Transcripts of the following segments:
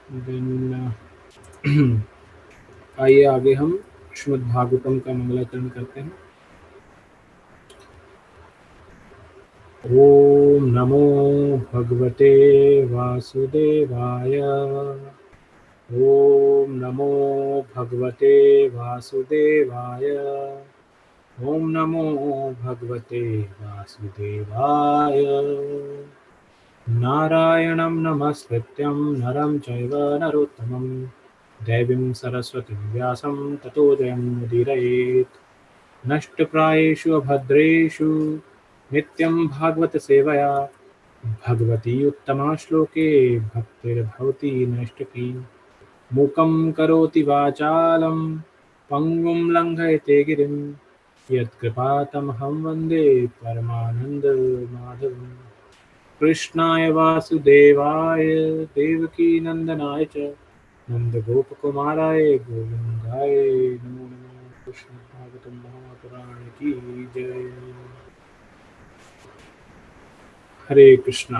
Then आइए आगे हम श्रीमद् भागवतम का मंगलाचरण करते हैं। ओम नमो भगवते वासुदेवाय। ओम नमो भगवते वासुदेवाय। ओम नमो भगवते वासुदेवाय। नारायणं नमस्कृत्यं नरं चैव नरोत्तमं देवीं सरस्वतीं व्यासं ततो जयमुदीरयेत्। नष्टप्रायेषु अभद्रेषु नित्यं भागवत सेवया भगवती उत्तमा श्लोके भक्तिर्भवति नैष्टिकी। मूकं करोति वाचालं पङ्गुं लङ्घयते गिरिं यत्कृपातमहं वन्दे परमानन्दमाधवम्। कृष्णाय वासुदेवाय देवकीनन्दनाय च नन्दगोपकुमाराय गोविन्दाय नमो नमः। कृष्ण भागवतम महापुराण की जय। हरे कृष्णा।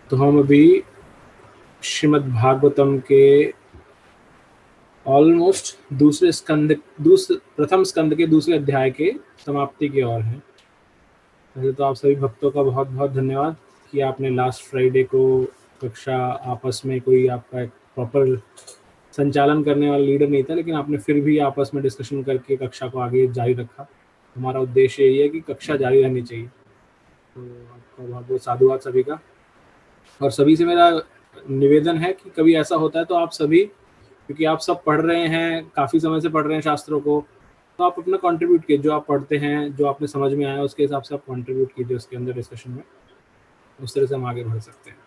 तो हम अभी श्रीमद् भागवतम के ऑलमोस्ट प्रथम स्कंद के दूसरे अध्याय के समाप्ति की ओर हैं। पहले तो आप सभी भक्तों का बहुत बहुत धन्यवाद कि आपने लास्ट फ्राइडे को कक्षा आपस में कोई आपका एक प्रॉपर संचालन करने वाला लीडर नहीं था, लेकिन आपने फिर भी आपस में डिस्कशन करके कक्षा को आगे जारी रखा। हमारा उद्देश्य यही है कि कक्षा जारी रहनी चाहिए। तो आपका बहुत बहुत साधुवाद सभी का। और सभी से मेरा निवेदन है कि कभी ऐसा होता है तो आप सभी, क्योंकि आप सब पढ़ रहे हैं, काफ़ी समय से पढ़ रहे हैं शास्त्रों को, तो आप अपना कंट्रीब्यूट कीजिए। जो आप पढ़ते हैं, जो आपने समझ में आया, उसके हिसाब से आप कंट्रीब्यूट कीजिए उसके अंदर डिस्कशन में। उस तरह से हम आगे बढ़ सकते हैं।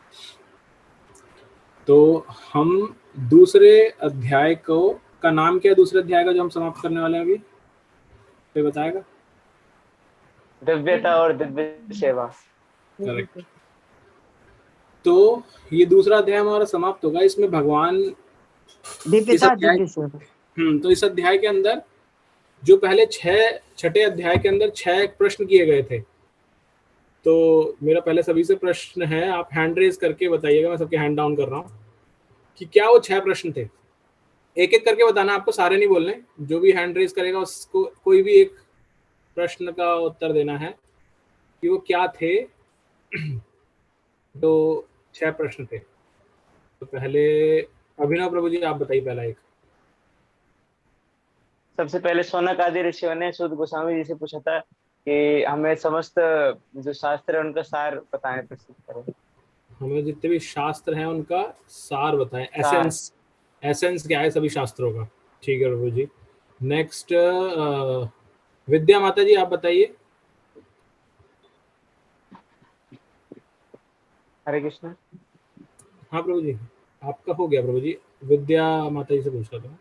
तो हम दूसरे अध्याय का नाम क्या है? दूसरे अध्याय का जो हम समाप्त करने वाले हैं अभी, कोई बताएगा? दिव्यता और दिव्य सेवा। करेक्ट। तो ये दूसरा अध्याय हमारा समाप्त होगा। इसमें भगवान इस अध्याय तो इस अध्याय के अंदर जो पहले छठे अध्याय के अंदर 6 प्रश्न किए गए थे। तो मेरा पहले सभी से प्रश्न है, आप हैंड रेज करके बताइएगा, मैं सबके हैंड डाउन कर रहा हूँ, कि क्या वो 6 प्रश्न थे। एक एक करके बताना, आपको सारे नहीं बोलने। जो भी हैंड रेज करेगा उसको कोई भी एक प्रश्न का उत्तर देना है कि वो क्या थे। तो 6 प्रश्न थे। तो पहले अभिनव प्रभु जी आप बताइए पहला एक। सबसे पहले शौनक आदि ऋषियों ने सूत गोस्वामी जी से पूछा था कि हमें समस्त जो शास्त्र है उनका सार बताएं, प्रस्तुत करें। हमें जितने भी शास्त्र हैं उनका सार बताएं, सार। एसेंस क्या है सभी शास्त्रों का। ठीक है प्रभु जी। नेक्स्ट विद्या माता जी आप बताइए। हरे कृष्ण। हाँ प्रभु जी, आपका हो गया प्रभु जी। विद्या माता जी से पूछ रहा था।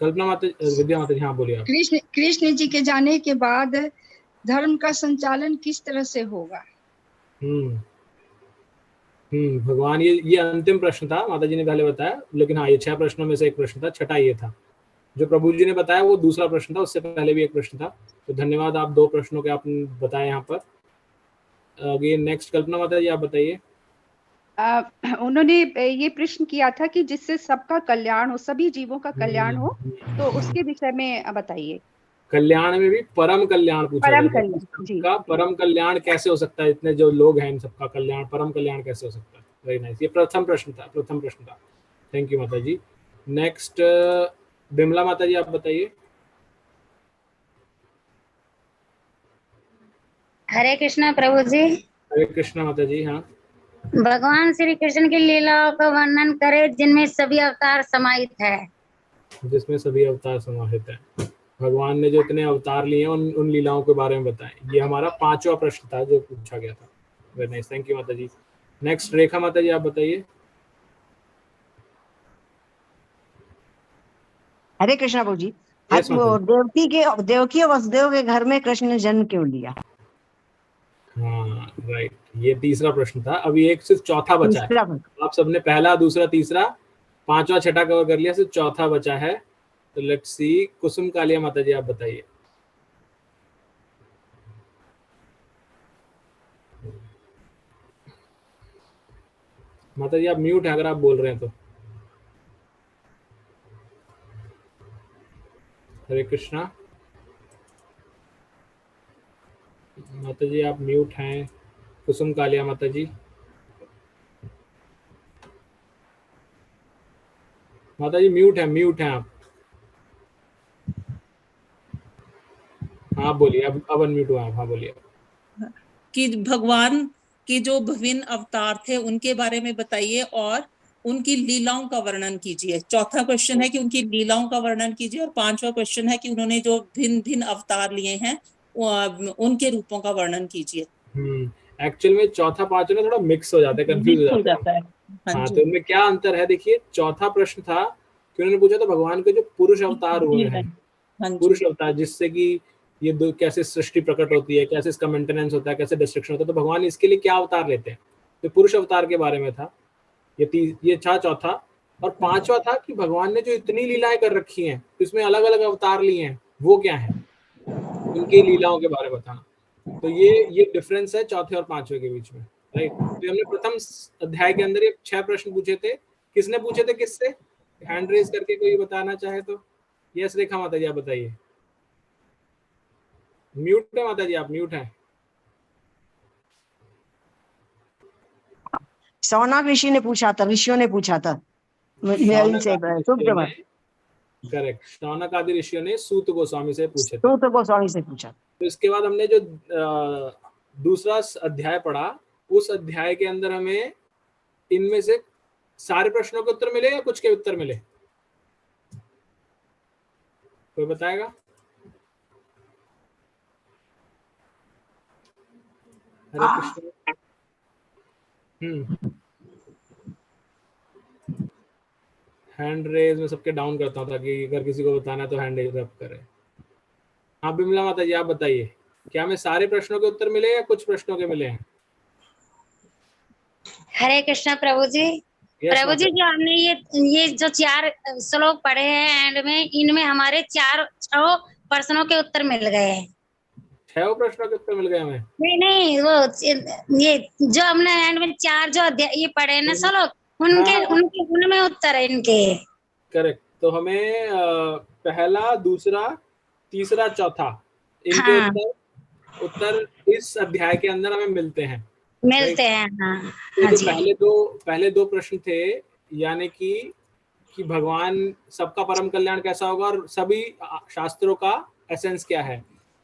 कल्पना माता, विद्या माता जी हाँ बोलिए आप। कृष्ण जी के जाने के बाद धर्म का संचालन किस तरह से होगा? भगवान, ये अंतिम प्रश्न था, माता जी ने पहले बताया, लेकिन हाँ ये 6 प्रश्नों में से एक प्रश्न था, छठा ये था। जो प्रभु जी ने बताया वो दूसरा प्रश्न था, उससे पहले भी एक प्रश्न था। तो धन्यवाद, आप 2 प्रश्नों के आपने बताए यहाँ पर। आगे नेक्स्ट कल्पना माता जी आप बताइए। उन्होंने ये प्रश्न किया था कि जिससे सबका कल्याण हो, सभी जीवों का कल्याण हो, तो उसके विषय में बताइए। कल्याण में भी परम कल्याण पूछा परम गया था। कल्याण जी। सबका परम कल्याण कैसे हो सकता है? इतने जो लोग हैं इन सबका कल्याण, परम कल्याण कैसे हो सकता है? Very nice. ये प्रथम प्रश्न था। थैंक यू माता जी। नेक्स्ट बिमला माता जी आप बताइए। हरे कृष्णा प्रभु जी। हरे कृष्णा माता जी। हाँ, भगवान श्री कृष्ण की लीलाओं का वर्णन करें जिनमें सभी अवतार समाहित है। जिसमें सभी अवतार समाहित है। भगवान ने जो इतने अवतार लिए हैं उन लीलाओं के बारे में बताएं। ये हमारा 5वां प्रश्न था जो पूछा गया था। वेरी नाइस, थैंक यू माता जी। नेक्स्ट रेखा माता जी आप बताइए। हरे कृष्णा प्रभु जी। Yes, माता जी। देवकी और वसुदेव के घर में कृष्ण ने जन्म क्यों लिया? हाँ राइट, ये तीसरा प्रश्न था। अभी एक सिर्फ चौथा बचा है। आप सबने पहला, दूसरा, तीसरा, 5वां, छठा कवर कर लिया, सिर्फ चौथा बचा है। तो लेट्स सी, कुसुम कालिया माता जी आप बताइए। माता जी आप म्यूट है अगर आप बोल रहे हैं तो। हरे कृष्णा। माता जी आप म्यूट हैं। कुसुम कालिया माता जी। माता जी म्यूट हैं आप। हाँ बोलिए, अब अनम्यूट हुआ आप। हाँ बोलिए। कि भगवान के जो विभिन्न अवतार थे उनके बारे में बताइए और उनकी लीलाओं का वर्णन कीजिए। चौथा क्वेश्चन है कि उनकी लीलाओं का वर्णन कीजिए, और पांचवा क्वेश्चन है कि उन्होंने जो भिन्न भिन्न अवतार लिए हैं उनके रूपों का वर्णन कीजिए। एक्चुअल में चौथा पांचवा ना थोड़ा मिक्स हो जाता है, कंफ्यूज हो जाता है। हाँ, तो इनमें क्या अंतर है देखिए। चौथा प्रश्न था कि उन्होंने पूछा था भगवान के जो पुरुष अवतार हुए हैं, पुरुष अवतार जिससे कि ये दो कैसे सृष्टि प्रकट होती है, कैसे इसका मेंटेनेंस होता है, कैसे डिस्ट्रक्शन होता है, तो भगवान इसके लिए क्या अवतार लेते हैं, तो पुरुष अवतार के बारे में था ये था चौथा। और पांचवा था कि भगवान ने जो इतनी लीलाएं कर रखी हैं, इसमें अलग अलग अवतार लिए हैं, वो क्या है, उनकी लीलाओं के बारे में बताना। तो ये डिफरेंस है चौथे और पांचवे के बीच में, राइट। तो हमने प्रथम अध्याय के अंदर ये 6 प्रश्न पूछे थे। किसने पूछे थे, किससे? हैंड रेज करके कोई बताना चाहे तो। यस रेखा माता जी आप बताइए। म्यूट है माता जी, आप म्यूट हैं। सौनक ऋषि ने पूछा था, ऋषियों ने पूछा था। करेक्ट, शौनक आदि ऋषियों ने सूत गोस्वामी से पूछे थे। सूत गोस्वामी से पूछा। तो इसके बाद हमने जो दूसरा अध्याय पढ़ा, उस अध्याय के अंदर हमें इनमें से सारे प्रश्नों के उत्तर मिले या कुछ के उत्तर मिले, कोई बताएगा? हरे कृष्ण। हैंड रेज में सबके डाउन करता हूँ ताकि अगर किसी को बताना है तो हैंड रेज अप करे। हाँ बिमला माता जी आप बताइए, क्या हमें सारे प्रश्नों के उत्तर मिले या कुछ प्रश्नों के मिले हैं? हरे कृष्णा प्रभु जी। प्रभु जी जो हमने ये जो 4 श्लोक पढ़े हैं एंड में, इनमें हमारे 6 प्रश्नों के उत्तर मिल गए हैं। 6 प्रश्नों के उत्तर मिल गए हमें? नहीं वो ये जो हमने एंड में 4 जो ये पढ़े हैं ना श्लोक, उनमें उत्तर है इनके। करेक्ट। तो हमें पहला, दूसरा, तीसरा, चौथा इनके उत्तर इस अध्याय के अंदर हमें मिलते हैं। हाँ। तो जो पहले दो प्रश्न थे, यानी कि भगवान सबका परम कल्याण कैसा होगा और सभी शास्त्रों का एसेंस क्या है।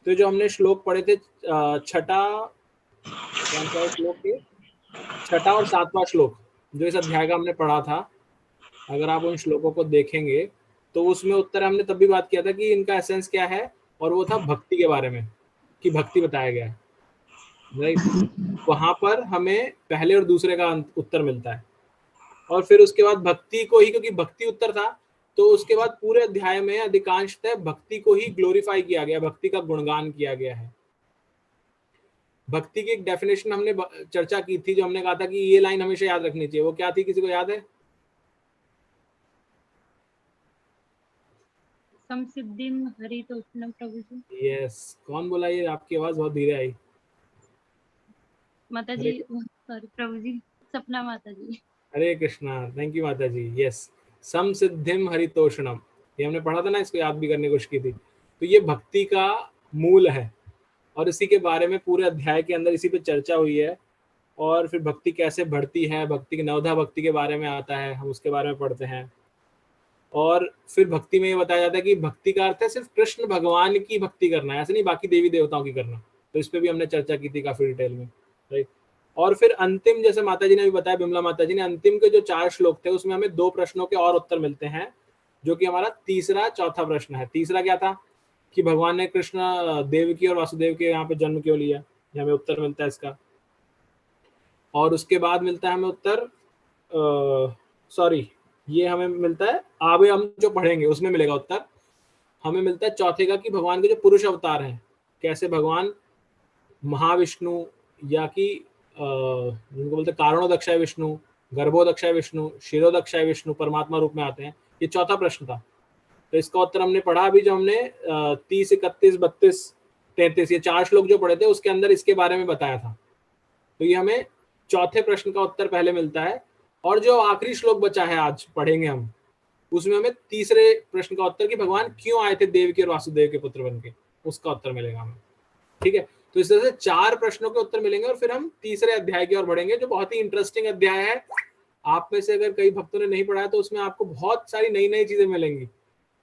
तो जो हमने श्लोक पढ़े थे, छठा और 7वां श्लोक जो इस अध्याय का हमने पढ़ा था, अगर आप उन श्लोकों को देखेंगे तो उसमें उत्तर हमने तब भी बात किया था कि इनका एसेंस क्या है, और वो था भक्ति के बारे में, कि भक्ति बताया गया है, राइट। वहां पर हमें पहले और दूसरे का उत्तर मिलता है, और फिर उसके बाद भक्ति को ही, क्योंकि भक्ति उत्तर था, तो उसके बाद पूरे अध्याय में अधिकांशतः भक्ति को ही ग्लोरीफाई किया गया, भक्ति का गुणगान किया गया है। भक्ति की एक डेफिनेशन हमने चर्चा की थी, जो हमने कहा था कि ये लाइन हमेशा याद रखनी चाहिए। वो क्या थी, किसी को याद है? समसिद्धिम हरितोषणम प्रभु जी। यस, कौन बोला ये? आपकी आवाज बहुत धीरे आई। माता जी, सॉरी प्रभु जी, सपना माता जी। हरे कृष्णा, थैंक यू माता जी। यस, समसिद्धिम हरितोषणम, ये हमने पढ़ा था ना, इसको याद भी करने की कोशिश की थी। तो ये भक्ति का मूल है, और इसी के बारे में पूरे अध्याय के अंदर इसी पे चर्चा हुई है। और फिर भक्ति कैसे बढ़ती है, भक्ति की नवधा भक्ति के बारे में आता है, हम उसके बारे में पढ़ते हैं। और फिर भक्ति में ये बताया जाता है कि भक्ति का अर्थ है सिर्फ कृष्ण भगवान की भक्ति करना है, ऐसे नहीं बाकी देवी देवताओं की करना। तो इस पे भी हमने चर्चा की थी काफी डिटेल में, राइट। और फिर अंतिम, जैसे माता जी ने भी बताया, बिमला माता जी ने, अंतिम के जो 4 श्लोक थे उसमें हमें 2 प्रश्नों के और उत्तर मिलते हैं, जो कि हमारा तीसरा चौथा प्रश्न है। तीसरा क्या था कि भगवान ने कृष्ण देवकी और वासुदेव के यहाँ पे जन्म क्यों लिया, हमें उत्तर मिलता है इसका। और उसके बाद मिलता है हमें उत्तर, ये हमें मिलता है आगे हम जो पढ़ेंगे उसमें मिलेगा उत्तर। हमें मिलता है चौथे का कि भगवान के जो पुरुष अवतार हैं, कैसे भगवान महाविष्णु या कि जिनको बोलते हैं कारणोदक्षाय विष्णु, गर्भोदक्षाय विष्णु, क्षीरोदक्षाय विष्णु परमात्मा रूप में आते हैं। ये चौथा प्रश्न था। तो इसका उत्तर हमने पढ़ा अभी, जो हमने 30, 31, 32, 33 ये 4 श्लोक जो पढ़े थे उसके अंदर इसके बारे में बताया था। तो ये हमें चौथे प्रश्न का उत्तर पहले मिलता है, और जो आखिरी श्लोक बचा है आज पढ़ेंगे हम, उसमें हमें तीसरे प्रश्न का उत्तर कि भगवान क्यों आए थे देवकी और वासुदेव के पुत्र बन के, उसका उत्तर मिलेगा हमें। ठीक है, तो इस तरह से 4 प्रश्नों के उत्तर मिलेंगे और फिर हम तीसरे अध्याय की ओर बढ़ेंगे, जो बहुत ही इंटरेस्टिंग अध्याय है। आप में से अगर कई भक्तों ने नहीं पढ़ा है तो उसमें आपको बहुत सारी नई नई चीजें मिलेंगी।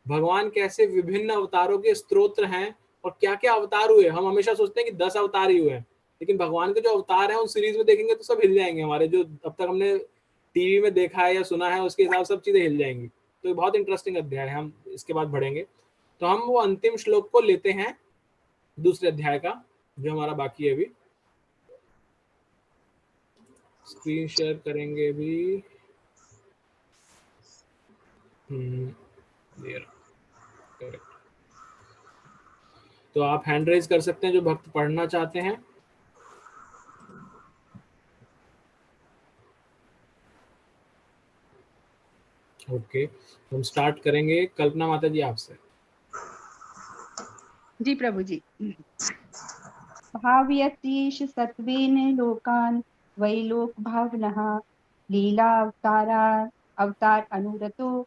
भगवान कैसे विभिन्न अवतारों के स्तोत्र हैं और क्या क्या अवतार हुए। हम हमेशा सोचते हैं कि 10 अवतार ही हुए हैं, लेकिन भगवान के जो अवतार हैं उन सीरीज में देखेंगे तो सब हिल जाएंगे। हमारे जो अब तक हमने टीवी में देखा है या सुना है उसके हिसाब से सब चीजें हिल जाएंगी। तो बहुत इंटरेस्टिंग अध्याय है, हम इसके बाद बढ़ेंगे। तो हम वो अंतिम श्लोक को लेते हैं दूसरे अध्याय का, जो हमारा बाकी है अभी। स्क्रीन शेयर करेंगे अभी। करेक्ट। तो आप हैंड रेज कर सकते हैं जो भक्त पढ़ना चाहते हैं। ओके, हम स्टार्ट करेंगे। कल्पना माता जी आपसे। जी प्रभु जी। भावयतीश सत्वेन लोकान वैलोक भावनः लीला अवतार अनुरतो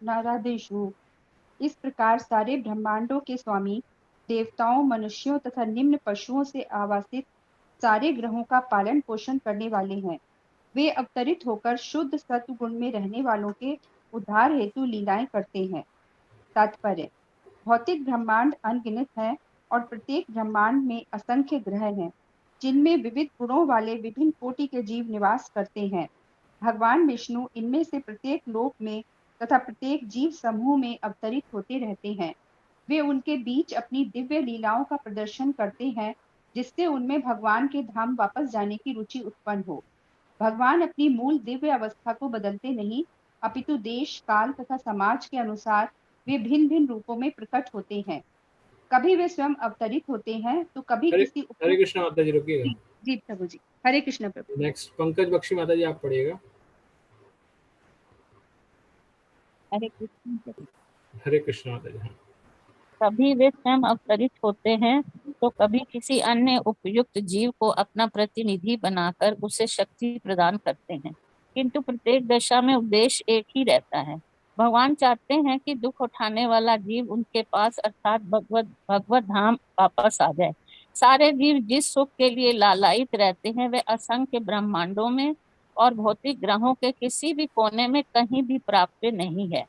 नारादेशु। इस प्रकार सारे ब्रह्मांडों के स्वामी देवताओं, मनुष्यों तथा निम्न पशुओं से आवासित सारे ग्रहों का पालन पोषण करने वाले हैं। वे अवतरित होकर शुद्ध सत्व गुण में रहने वालों के उद्धार हेतु लीलाएं करते हैं। तात्पर्य: भौतिक ब्रह्मांड अनगिनत है और प्रत्येक ब्रह्मांड में असंख्य ग्रह हैं, जिनमें विविध गुणों वाले विभिन्न कोटि के जीव निवास करते हैं। भगवान विष्णु इनमें से प्रत्येक लोक में तथा प्रत्येक जीव समूह में अवतरित होते रहते हैं। वे उनके बीच अपनी दिव्य लीलाओं का प्रदर्शन करते हैं, जिससे उनमें भगवान के धाम वापस जाने की रुचि उत्पन्न हो। भगवान अपनी मूल दिव्य अवस्था को बदलते नहीं, अपितु देश, काल तथा समाज के अनुसार वे भिन्न भिन्न रूपों में प्रकट होते हैं। कभी वे स्वयं अवतरित होते हैं तो कभी किसी हरे कृष्ण माता जी, रुकिएगा। जी प्रभु जी। हरे कृष्ण प्रभु। नेक्स्ट पंकज बख्शी माता जी, आप पढ़िएगा। हरे कृष्ण। हरे कृष्ण माता जी। कभी वे स्वयं अवतरित होते हैं तो कभी किसी अन्य उपयुक्त जीव को अपना प्रतिनिधि बनाकर उसे शक्ति प्रदान करते हैं, किंतु प्रत्येक दशा में उद्देश्य एक ही रहता है। भगवान चाहते हैं कि दुख उठाने वाला जीव उनके पास अर्थात भगवत धाम वापस आ जाए। सारे जीव जिस सुख के लिए लालायित रहते हैं वे असंख्य ब्रह्मांडों में और भौतिक ग्रहों के किसी भी कोने में कहीं भी प्राप्त नहीं है।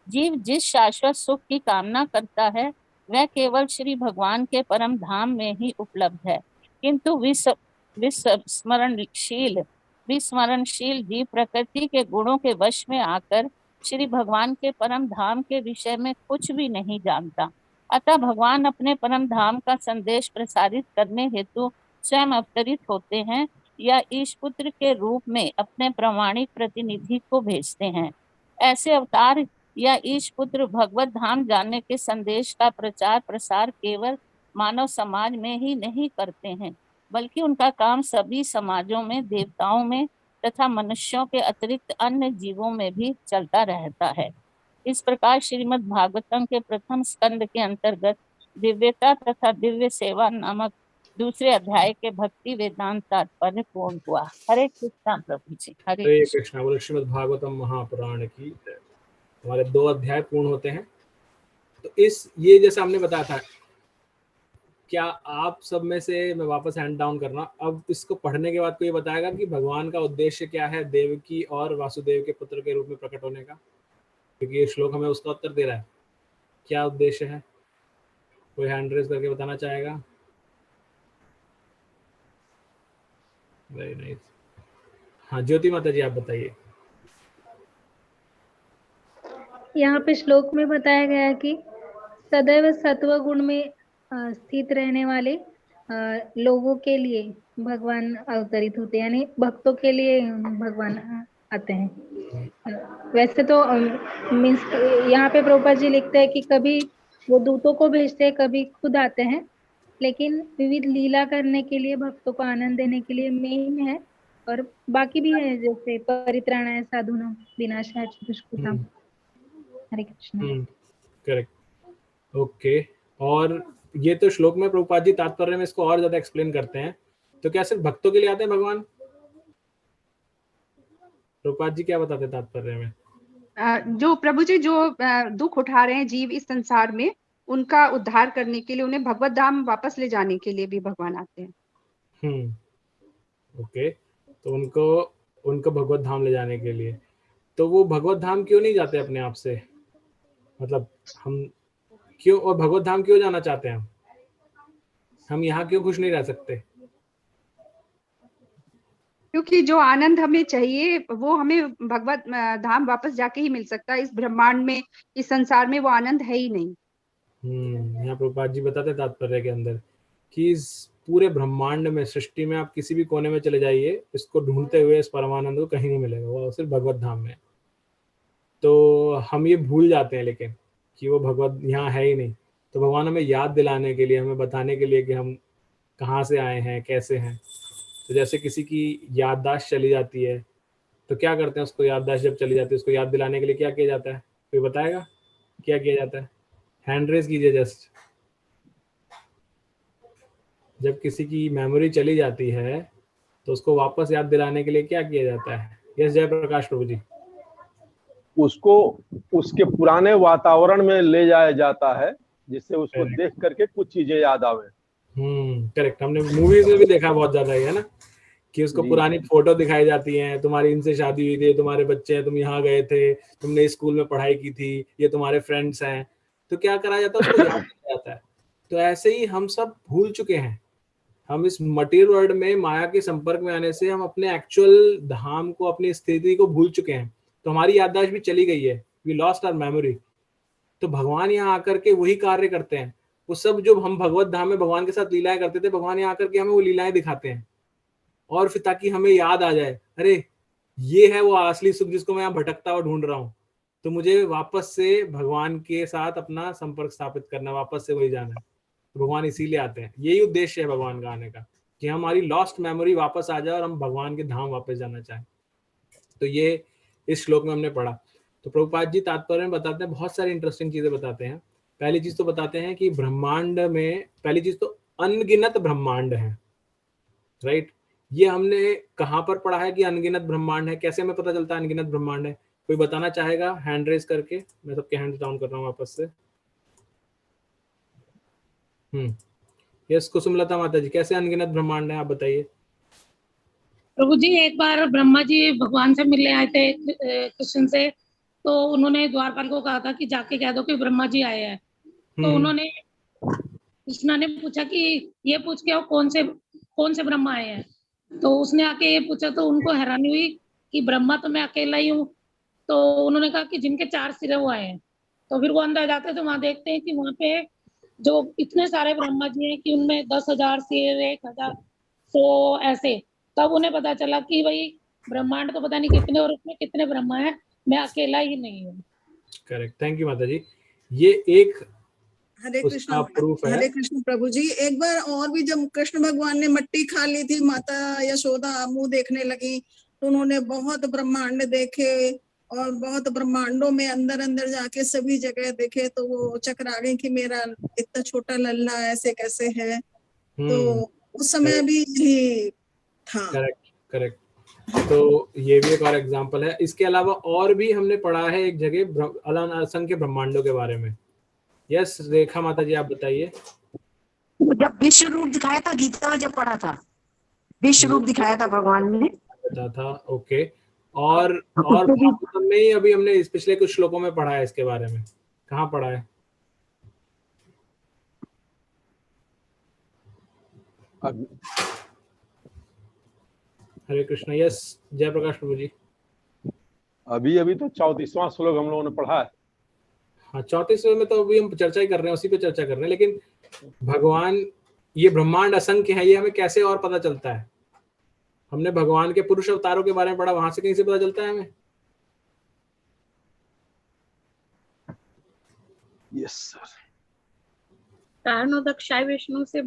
जीव जिस शाश्वत सुख की कामना करता है वह केवल श्री भगवान के परम धाम में ही उपलब्ध है, किंतु विस्मरणशील जीव प्रकृति के गुणों के वश में आकर श्री भगवान के परम धाम के विषय में कुछ भी नहीं जानता। अतः भगवान अपने परम धाम का संदेश प्रसारित करने हेतु स्वयं अवतरित होते हैं या ईश पुत्र के रूप में अपने प्रामाणिक प्रतिनिधि को भेजते हैं। ऐसे अवतार या ईश पुत्र भगवत धाम जाने के संदेश का प्रचार प्रसार केवल मानव समाज में ही नहीं करते हैं, बल्कि उनका काम सभी समाजों में, देवताओं में तथा मनुष्यों के अतिरिक्त अन्य जीवों में भी चलता रहता है। इस प्रकार श्रीमद् भागवतम के प्रथम स्कंद के अंतर्गत दिव्यता तथा दिव्य सेवा नामक दूसरे अध्याय के भक्ति वेदांत तात्पर्य पूर्ण हुआ। हरे कृष्णा प्रभु जी। हरे कृष्णा। बोले श्रीमद् भागवतम महापुराण की। हमारे 2 अध्याय पूर्ण होते हैं। तो ये जैसा हमने बताया था, क्या आप सब में से, मैं वापस हैंड डाउन करना, अब इसको पढ़ने के बाद कोई बताएगा कि भगवान का उद्देश्य क्या है देवकी और वासुदेव के पुत्र के रूप में प्रकट होने का? क्योंकि ये श्लोक हमें उसका उत्तर दे रहा है। क्या उद्देश्य है? कोई हैंड रेज करके बताना चाहेगा? Very nice. हाँ ज्योति माता जी, आप बताइए। यहाँ पे श्लोक में बताया गया है कि सदैव सत्व गुण में स्थित रहने वाले लोगों के लिए भगवान अवतरित होते हैं, यानी भक्तों के लिए भगवान आते हैं। वैसे तो मीन्स यहाँ पे प्रभुपाद जी लिखते हैं कि कभी वो दूतों को भेजते हैं, कभी खुद आते हैं, लेकिन विविध लीला करने के लिए, भक्तों को आनंद देने के लिए मेन है, और बाकी भी है जैसे परित्राणाय साधूनां विनाशाय च दुष्कृताम्। हरे कृष्ण। करेक्ट। ओके। और ये तो श्लोक में प्रभुपाद जी तात्पर्य में इसको और ज्यादा एक्सप्लेन करते हैं तो क्या सिर्फ भक्तों के लिए आते हैं भगवान? प्रभुपाद जी क्या बताते तात्पर्य में? जो प्रभु जी जो दुख उठा रहे हैं जीव इस संसार में, उनका उद्धार करने के लिए, उन्हें भगवत धाम वापस ले जाने के लिए भी भगवान आते हैं। ओके, तो उनको भगवत धाम ले जाने के लिए, तो वो भगवत धाम क्यों नहीं जाते अपने आप से? मतलब हम क्यों, और भगवत धाम क्यों जाना चाहते हैं हम यहाँ क्यों खुश नहीं रह सकते? क्योंकि जो आनंद हमें चाहिए वो हमें भगवत धाम वापस जाके ही मिल सकता है। इस ब्रह्मांड में, इस संसार में वो आनंद है ही नहीं। यहाँ प्रभुपाद जी बताते तात्पर्य के अंदर कि इस पूरे ब्रह्मांड में, सृष्टि में आप किसी भी कोने में चले जाइए, इसको ढूंढते हुए इस परमानंद को कहीं नहीं मिलेगा, वो सिर्फ भगवत धाम में। तो हम ये भूल जाते हैं लेकिन कि वो भगवत यहाँ है ही नहीं। तो भगवान हमें याद दिलाने के लिए, हमें बताने के लिए कि हम कहाँ से आए हैं, कैसे हैं। तो जैसे किसी की याददाश्त चली जाती है तो क्या करते हैं, उसको याददाश्त जब चली जाती है उसको याद दिलाने के लिए क्या किया जाता है? कोई बताएगा क्या किया जाता है? हैंड रेज कीजिए जस्ट। जब किसी की मेमोरी चली जाती है तो उसको वापस याद दिलाने के लिए क्या किया जाता है? यस जय प्रकाश प्रभु जी। उसको उसके पुराने वातावरण में ले जाया जाता है, जिससे उसको देख करके कुछ चीजें याद आवे। करेक्ट, हमने मूवीज में भी देखा बहुत ज्यादा है ना, कि उसको पुरानी फोटो दिखाई जाती हैं, तुम्हारी इनसे शादी हुई थी, तुम्हारे बच्चे हैं, तुम यहाँ गए थे, तुमने इस स्कूल में पढ़ाई की थी, ये तुम्हारे फ्रेंड्स हैं। तो क्या करा जाता है, उसको याद किया जाता है। तो ऐसे ही हम सब भूल चुके हैं। हम इस मटीरियल वर्ल्ड में माया के संपर्क में आने से हम अपने एक्चुअल धाम को, अपनी स्थिति को भूल चुके हैं। तो हमारी याददाश्त भी चली गई है, वी लॉस्ट आवर मेमोरी। तो भगवान यहाँ आकर के वही कार्य करते हैं। वो सब जो हम भगवत धाम में भगवान के साथ लीलाएं करते थे, भगवान यहाँ आकर के हमें वो लीलाएं दिखाते हैं, और फिर ताकि हमें याद आ जाए, अरे ये है वो असली सुख जिसको मैं यहाँ भटकता हुआ ढूंढ रहा हूँ। तो मुझे वापस से भगवान के साथ अपना संपर्क स्थापित करना, वापस से वही जाना है। तो भगवान इसीलिए आते हैं, यही उद्देश्य है भगवान का आने का, कि हमारी लॉस्ट मेमोरी वापस आ जाए और हम भगवान के धाम वापस जाना चाहें। तो ये इस श्लोक में हमने पढ़ा। तो प्रभुपाद जी तात्पर्य में बताते हैं, बहुत सारी इंटरेस्टिंग चीजें बताते हैं। पहली चीज तो बताते हैं कि ब्रह्मांड में, पहली चीज तो अनगिनत ब्रह्मांड है, राइट। ये हमने कहाँ पर पढ़ा है कि अनगिनत ब्रह्मांड है? कैसे हमें पता चलता है अनगिनत ब्रह्मांड है? कोई बताना चाहेगा हैंड रेज करके? मैं सबके हैंड डाउन कर रहा हूँ वापस से। यस कुसुमलता माता जी, कैसे अनगिनत ब्रह्मांड है, आप बताइए। प्रभु जी, एक बार ब्रह्मा जी भगवान से मिलने आए थे कृष्ण से, तो उन्होंने द्वारपाल को कहा था कि जाके कह दो कि ब्रह्मा जी आए हैं। तो उन्होंने, कृष्णा ने पूछा कि ये पूछ के कौन से ब्रह्मा आए हैं। तो उसने आके ये पूछा, तो उनको हैरानी हुई कि ब्रह्मा तो मैं अकेला ही हूँ। तो उन्होंने कहा कि जिनके 4 सिर वो आए हैं। तो फिर वो अंदर जाते हैं तो वहां देखते हैं कि वहां पे जो इतने सारे ब्रह्मा जी हैं कि उनमें 10,000 सिर, 1,000, 100 ऐसे। तब उन्हें पता चला कि भाई ब्रह्मांड तो पता नहीं कितने, और उसमें कितने ब्रह्मा है, मैं अकेला ही नहीं हूँ। करेक्ट, थैंक यू माता जी। ये एक हरे कृष्ण प्रभु जी। एक बार और भी जब कृष्ण भगवान ने मट्टी खा ली थी, माता यशोदा मुंह देखने लगी, तो उन्होंने बहुत ब्रह्मांड देखे और बहुत ब्रह्मांडों में अंदर अंदर जाके सभी जगह देखे। तो वो चकरा गई कि मेरा इतना छोटा लल्ला ऐसे कैसे है। तो उस समय भी यही था। करेक्ट। तो ये भी एक और एग्जांपल है। इसके अलावा और भी हमने पढ़ा है एक जगह असंख्य ब्रह्मांडों के बारे में। यस रेखा माता जी, आप बताइए। जब विश्व रूप दिखाया था, गीता में जब पढ़ा था, विश्व रूप दिखाया था भगवान ने, बता था। ओके, और भागवतम में ही अभी हमने पिछले कुछ श्लोकों में पढ़ा है इसके बारे में। कहाँ पढ़ा है? हरे कृष्ण। यस जय प्रकाश प्रभु जी। अभी तो 34वां श्लोक हम लोगों ने पढ़ा है। हाँ, 34वें में तो अभी हम चर्चा ही कर रहे हैं, उसी पे चर्चा कर रहे हैं। लेकिन भगवान, ये ब्रह्मांड असंख्य है, ये हमें कैसे और पता चलता है? हमने भगवान के पुरुष अवतारों के बारे में पढ़ा, वहां से कहीं से पता चलता है हमें? Yes sir. कारणोदक्षाय विष्णु से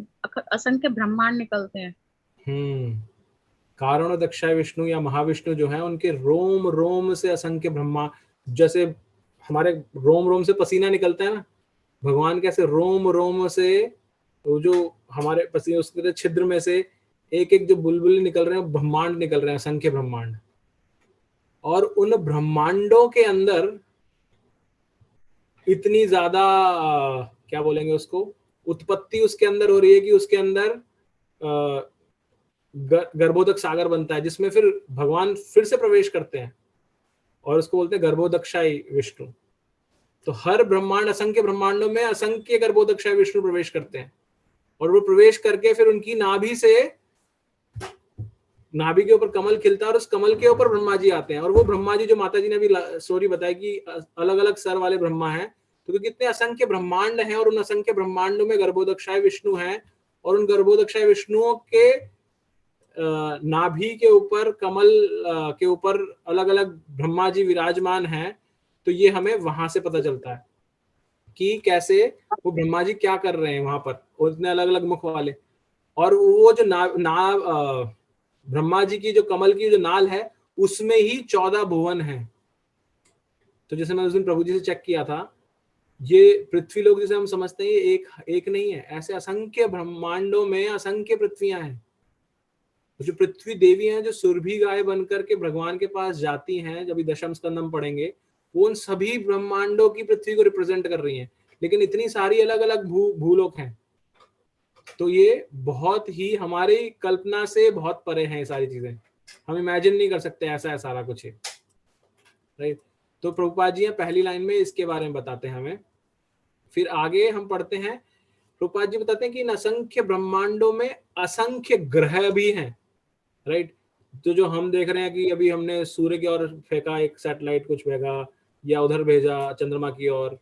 असंख्य ब्रह्मांड निकलते हैं। कारणोदक्षाय विष्णु या महाविष्णु जो है, उनके रोम रोम से असंख्य ब्रह्मा, जैसे हमारे रोम रोम से पसीना निकलता है ना, भगवान कैसे रोम रोम से, वो जो हमारे पसीने, उसके छिद्र में से एक एक जो बुलबुल निकल रहे हैं, ब्रह्मांड निकल रहे हैं, असंख्य ब्रह्मांड। और उन ब्रह्मांडों के अंदर इतनी ज्यादा क्या बोलेंगे उसको, उत्पत्ति उसके अंदर हो रही है कि उसके अंदर गर्भोदक सागर बनता है, जिसमें फिर भगवान फिर से प्रवेश करते हैं और उसको बोलते हैं गर्भोदक्षाई विष्णु। तो हर ब्रह्मांड, असंख्य ब्रह्मांडों में असंख्य गर्भोदक्षाई विष्णु प्रवेश करते हैं, और वो प्रवेश करके फिर उनकी नाभि से, नाभि के ऊपर कमल खिलता है और उस कमल के ऊपर ब्रह्मा जी आते हैं। और वो ब्रह्मा जी, जो माता जी ने अभी स्टोरी बताई कि अलग अलग सर वाले ब्रह्मा हैं, तो कितने असंख्य ब्रह्मांड हैं, और उन असंख्य ब्रह्मांडों में गर्भोदक्षाय विष्णु हैं, और उन गर्भोदक्षाय विष्णुओं के नाभि के ऊपर, कमल के ऊपर अलग अलग ब्रह्मा जी विराजमान हैं। तो ये हमें वहां से पता चलता है कि कैसे वो ब्रह्मा जी क्या कर रहे हैं वहां पर, और इतने अलग अलग मुख वाले। और वो जो ब्रह्मा जी की जो कमल की जो नाल है, उसमें ही 14 भुवन है। तो जैसे मैं उस दिन प्रभु जी से चेक किया था, ये पृथ्वी लोक जिसे हम समझते हैं, ये एक नहीं है, ऐसे असंख्य ब्रह्मांडों में असंख्य पृथ्वियां हैं। जो पृथ्वी देवी हैं, जो सुरभि गाय बनकर के भगवान के पास जाती हैं, जब दशम स्कंद हम पढ़ेंगे, वो उन सभी ब्रह्मांडों की पृथ्वी को रिप्रेजेंट कर रही हैं। लेकिन इतनी सारी अलग अलग भूलोक हैं, तो ये बहुत ही हमारी कल्पना से बहुत परे हैं। ये सारी चीजें हम इमेजिन नहीं कर सकते, ऐसा है सारा कुछ, राइट। तो प्रभुपाद जी पहली लाइन में इसके बारे में बताते हैं हमें। फिर आगे हम पढ़ते हैं, प्रभुपाद जी बताते हैं कि इन असंख्य ब्रह्मांडों में असंख्य ग्रह भी हैं, राइट। तो जो हम देख रहे हैं कि अभी हमने सूर्य की ओर फेंका, एक सैटेलाइट कुछ भेजा या उधर भेजा चंद्रमा की ओर,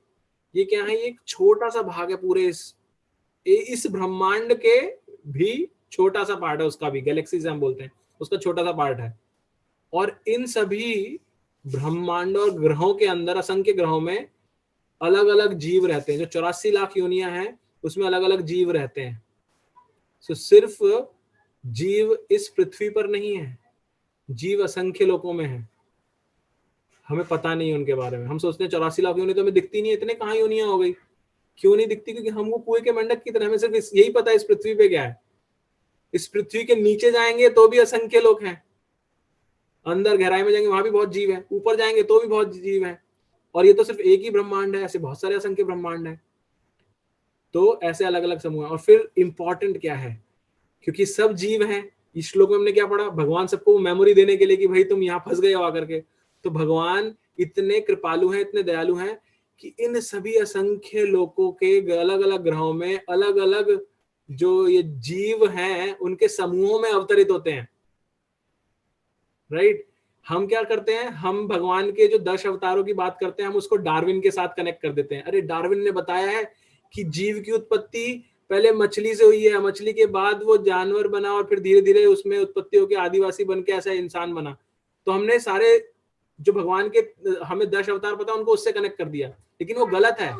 ये क्या है, ये एक छोटा सा भाग है पूरे इस ब्रह्मांड के भी छोटा सा पार्ट है, उसका भी गैलेक्सी से हम बोलते हैं, उसका छोटा सा पार्ट है। और इन सभी ब्रह्मांड और ग्रहों के अंदर, असंख्य ग्रहों में अलग अलग जीव रहते हैं। जो 84 लाख योनियां हैं, उसमें अलग अलग जीव रहते हैं। तो सिर्फ जीव इस पृथ्वी पर नहीं है, जीव असंख्य लोकों में है, हमें पता नहीं है उनके बारे में। हम सोचते हैं 84 लाख योनि तो हमें दिखती नहीं है, इतने कहाँ योनियां हो गई, क्यों नहीं दिखती? क्योंकि हमको कुएं के मेंढक की तरह, हमें सिर्फ यही पता है इस पृथ्वी पे क्या है। इस पृथ्वी के नीचे जाएंगे तो भी असंख्य लोग हैं, अंदर गहराई में जाएंगे वहां भी बहुत जीव है, ऊपर जाएंगे तो भी बहुत जीव है। और ये तो सिर्फ एक ही ब्रह्मांड है, ऐसे बहुत सारे असंख्य ब्रह्मांड है। तो ऐसे अलग अलग समूह है। और फिर इंपॉर्टेंट क्या है, क्योंकि सब जीव हैं, इस श्लोक में हमने क्या पढ़ा, भगवान सबको मेमोरी देने के लिए कि भाई तुम यहाँ फंस गए हो आकर के। तो भगवान इतने कृपालु हैं, इतने दयालु हैं कि इन सभी असंख्य लोकों के अलग अलग ग्रहों में अलग अलग जो ये जीव हैं, उनके समूहों में अवतरित होते हैं, राइट। हम क्या करते हैं, हम भगवान के जो 10 अवतारों की बात करते हैं, हम उसको डार्विन के साथ कनेक्ट कर देते हैं। अरे डार्विन ने बताया है कि जीव की उत्पत्ति पहले मछली से हुई है, मछली के बाद वो जानवर बना, और फिर धीरे धीरे उसमें उत्पत्ति होकर आदिवासी बन के ऐसा इंसान बना। तो हमने सारे जो भगवान के हमें 10 अवतार पता, उनको उससे कनेक्ट कर दिया। लेकिन वो गलत है,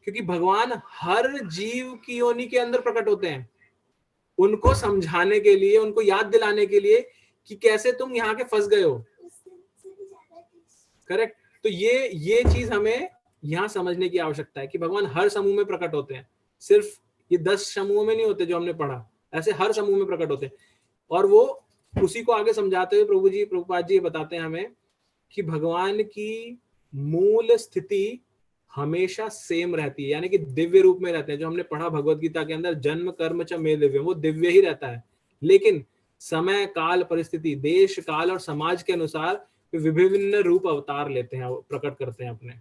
क्योंकि भगवान हर जीव की योनि के अंदर प्रकट होते हैं, उनको समझाने के लिए, उनको याद दिलाने के लिए कि कैसे तुम यहाँ के फंस गए हो, करेक्ट। तो ये चीज हमें यहाँ समझने की आवश्यकता है कि भगवान हर समूह में प्रकट होते हैं, सिर्फ ये 10 समूहों में नहीं होते जो हमने पढ़ा, ऐसे हर समूह में प्रकट होते हैं। और वो उसी को आगे समझाते हुए प्रभुपाद जी बताते हैं हमें कि भगवान की मूल स्थिति हमेशा सेम रहती है, यानी कि दिव्य रूप में रहते हैं। जो हमने पढ़ा भगवत गीता के अंदर, जन्म कर्म च मे दिव्य, वो दिव्य ही रहता है। लेकिन समय काल परिस्थिति, देश काल और समाज के अनुसार विभिन्न रूप अवतार लेते हैं, प्रकट करते हैं अपने।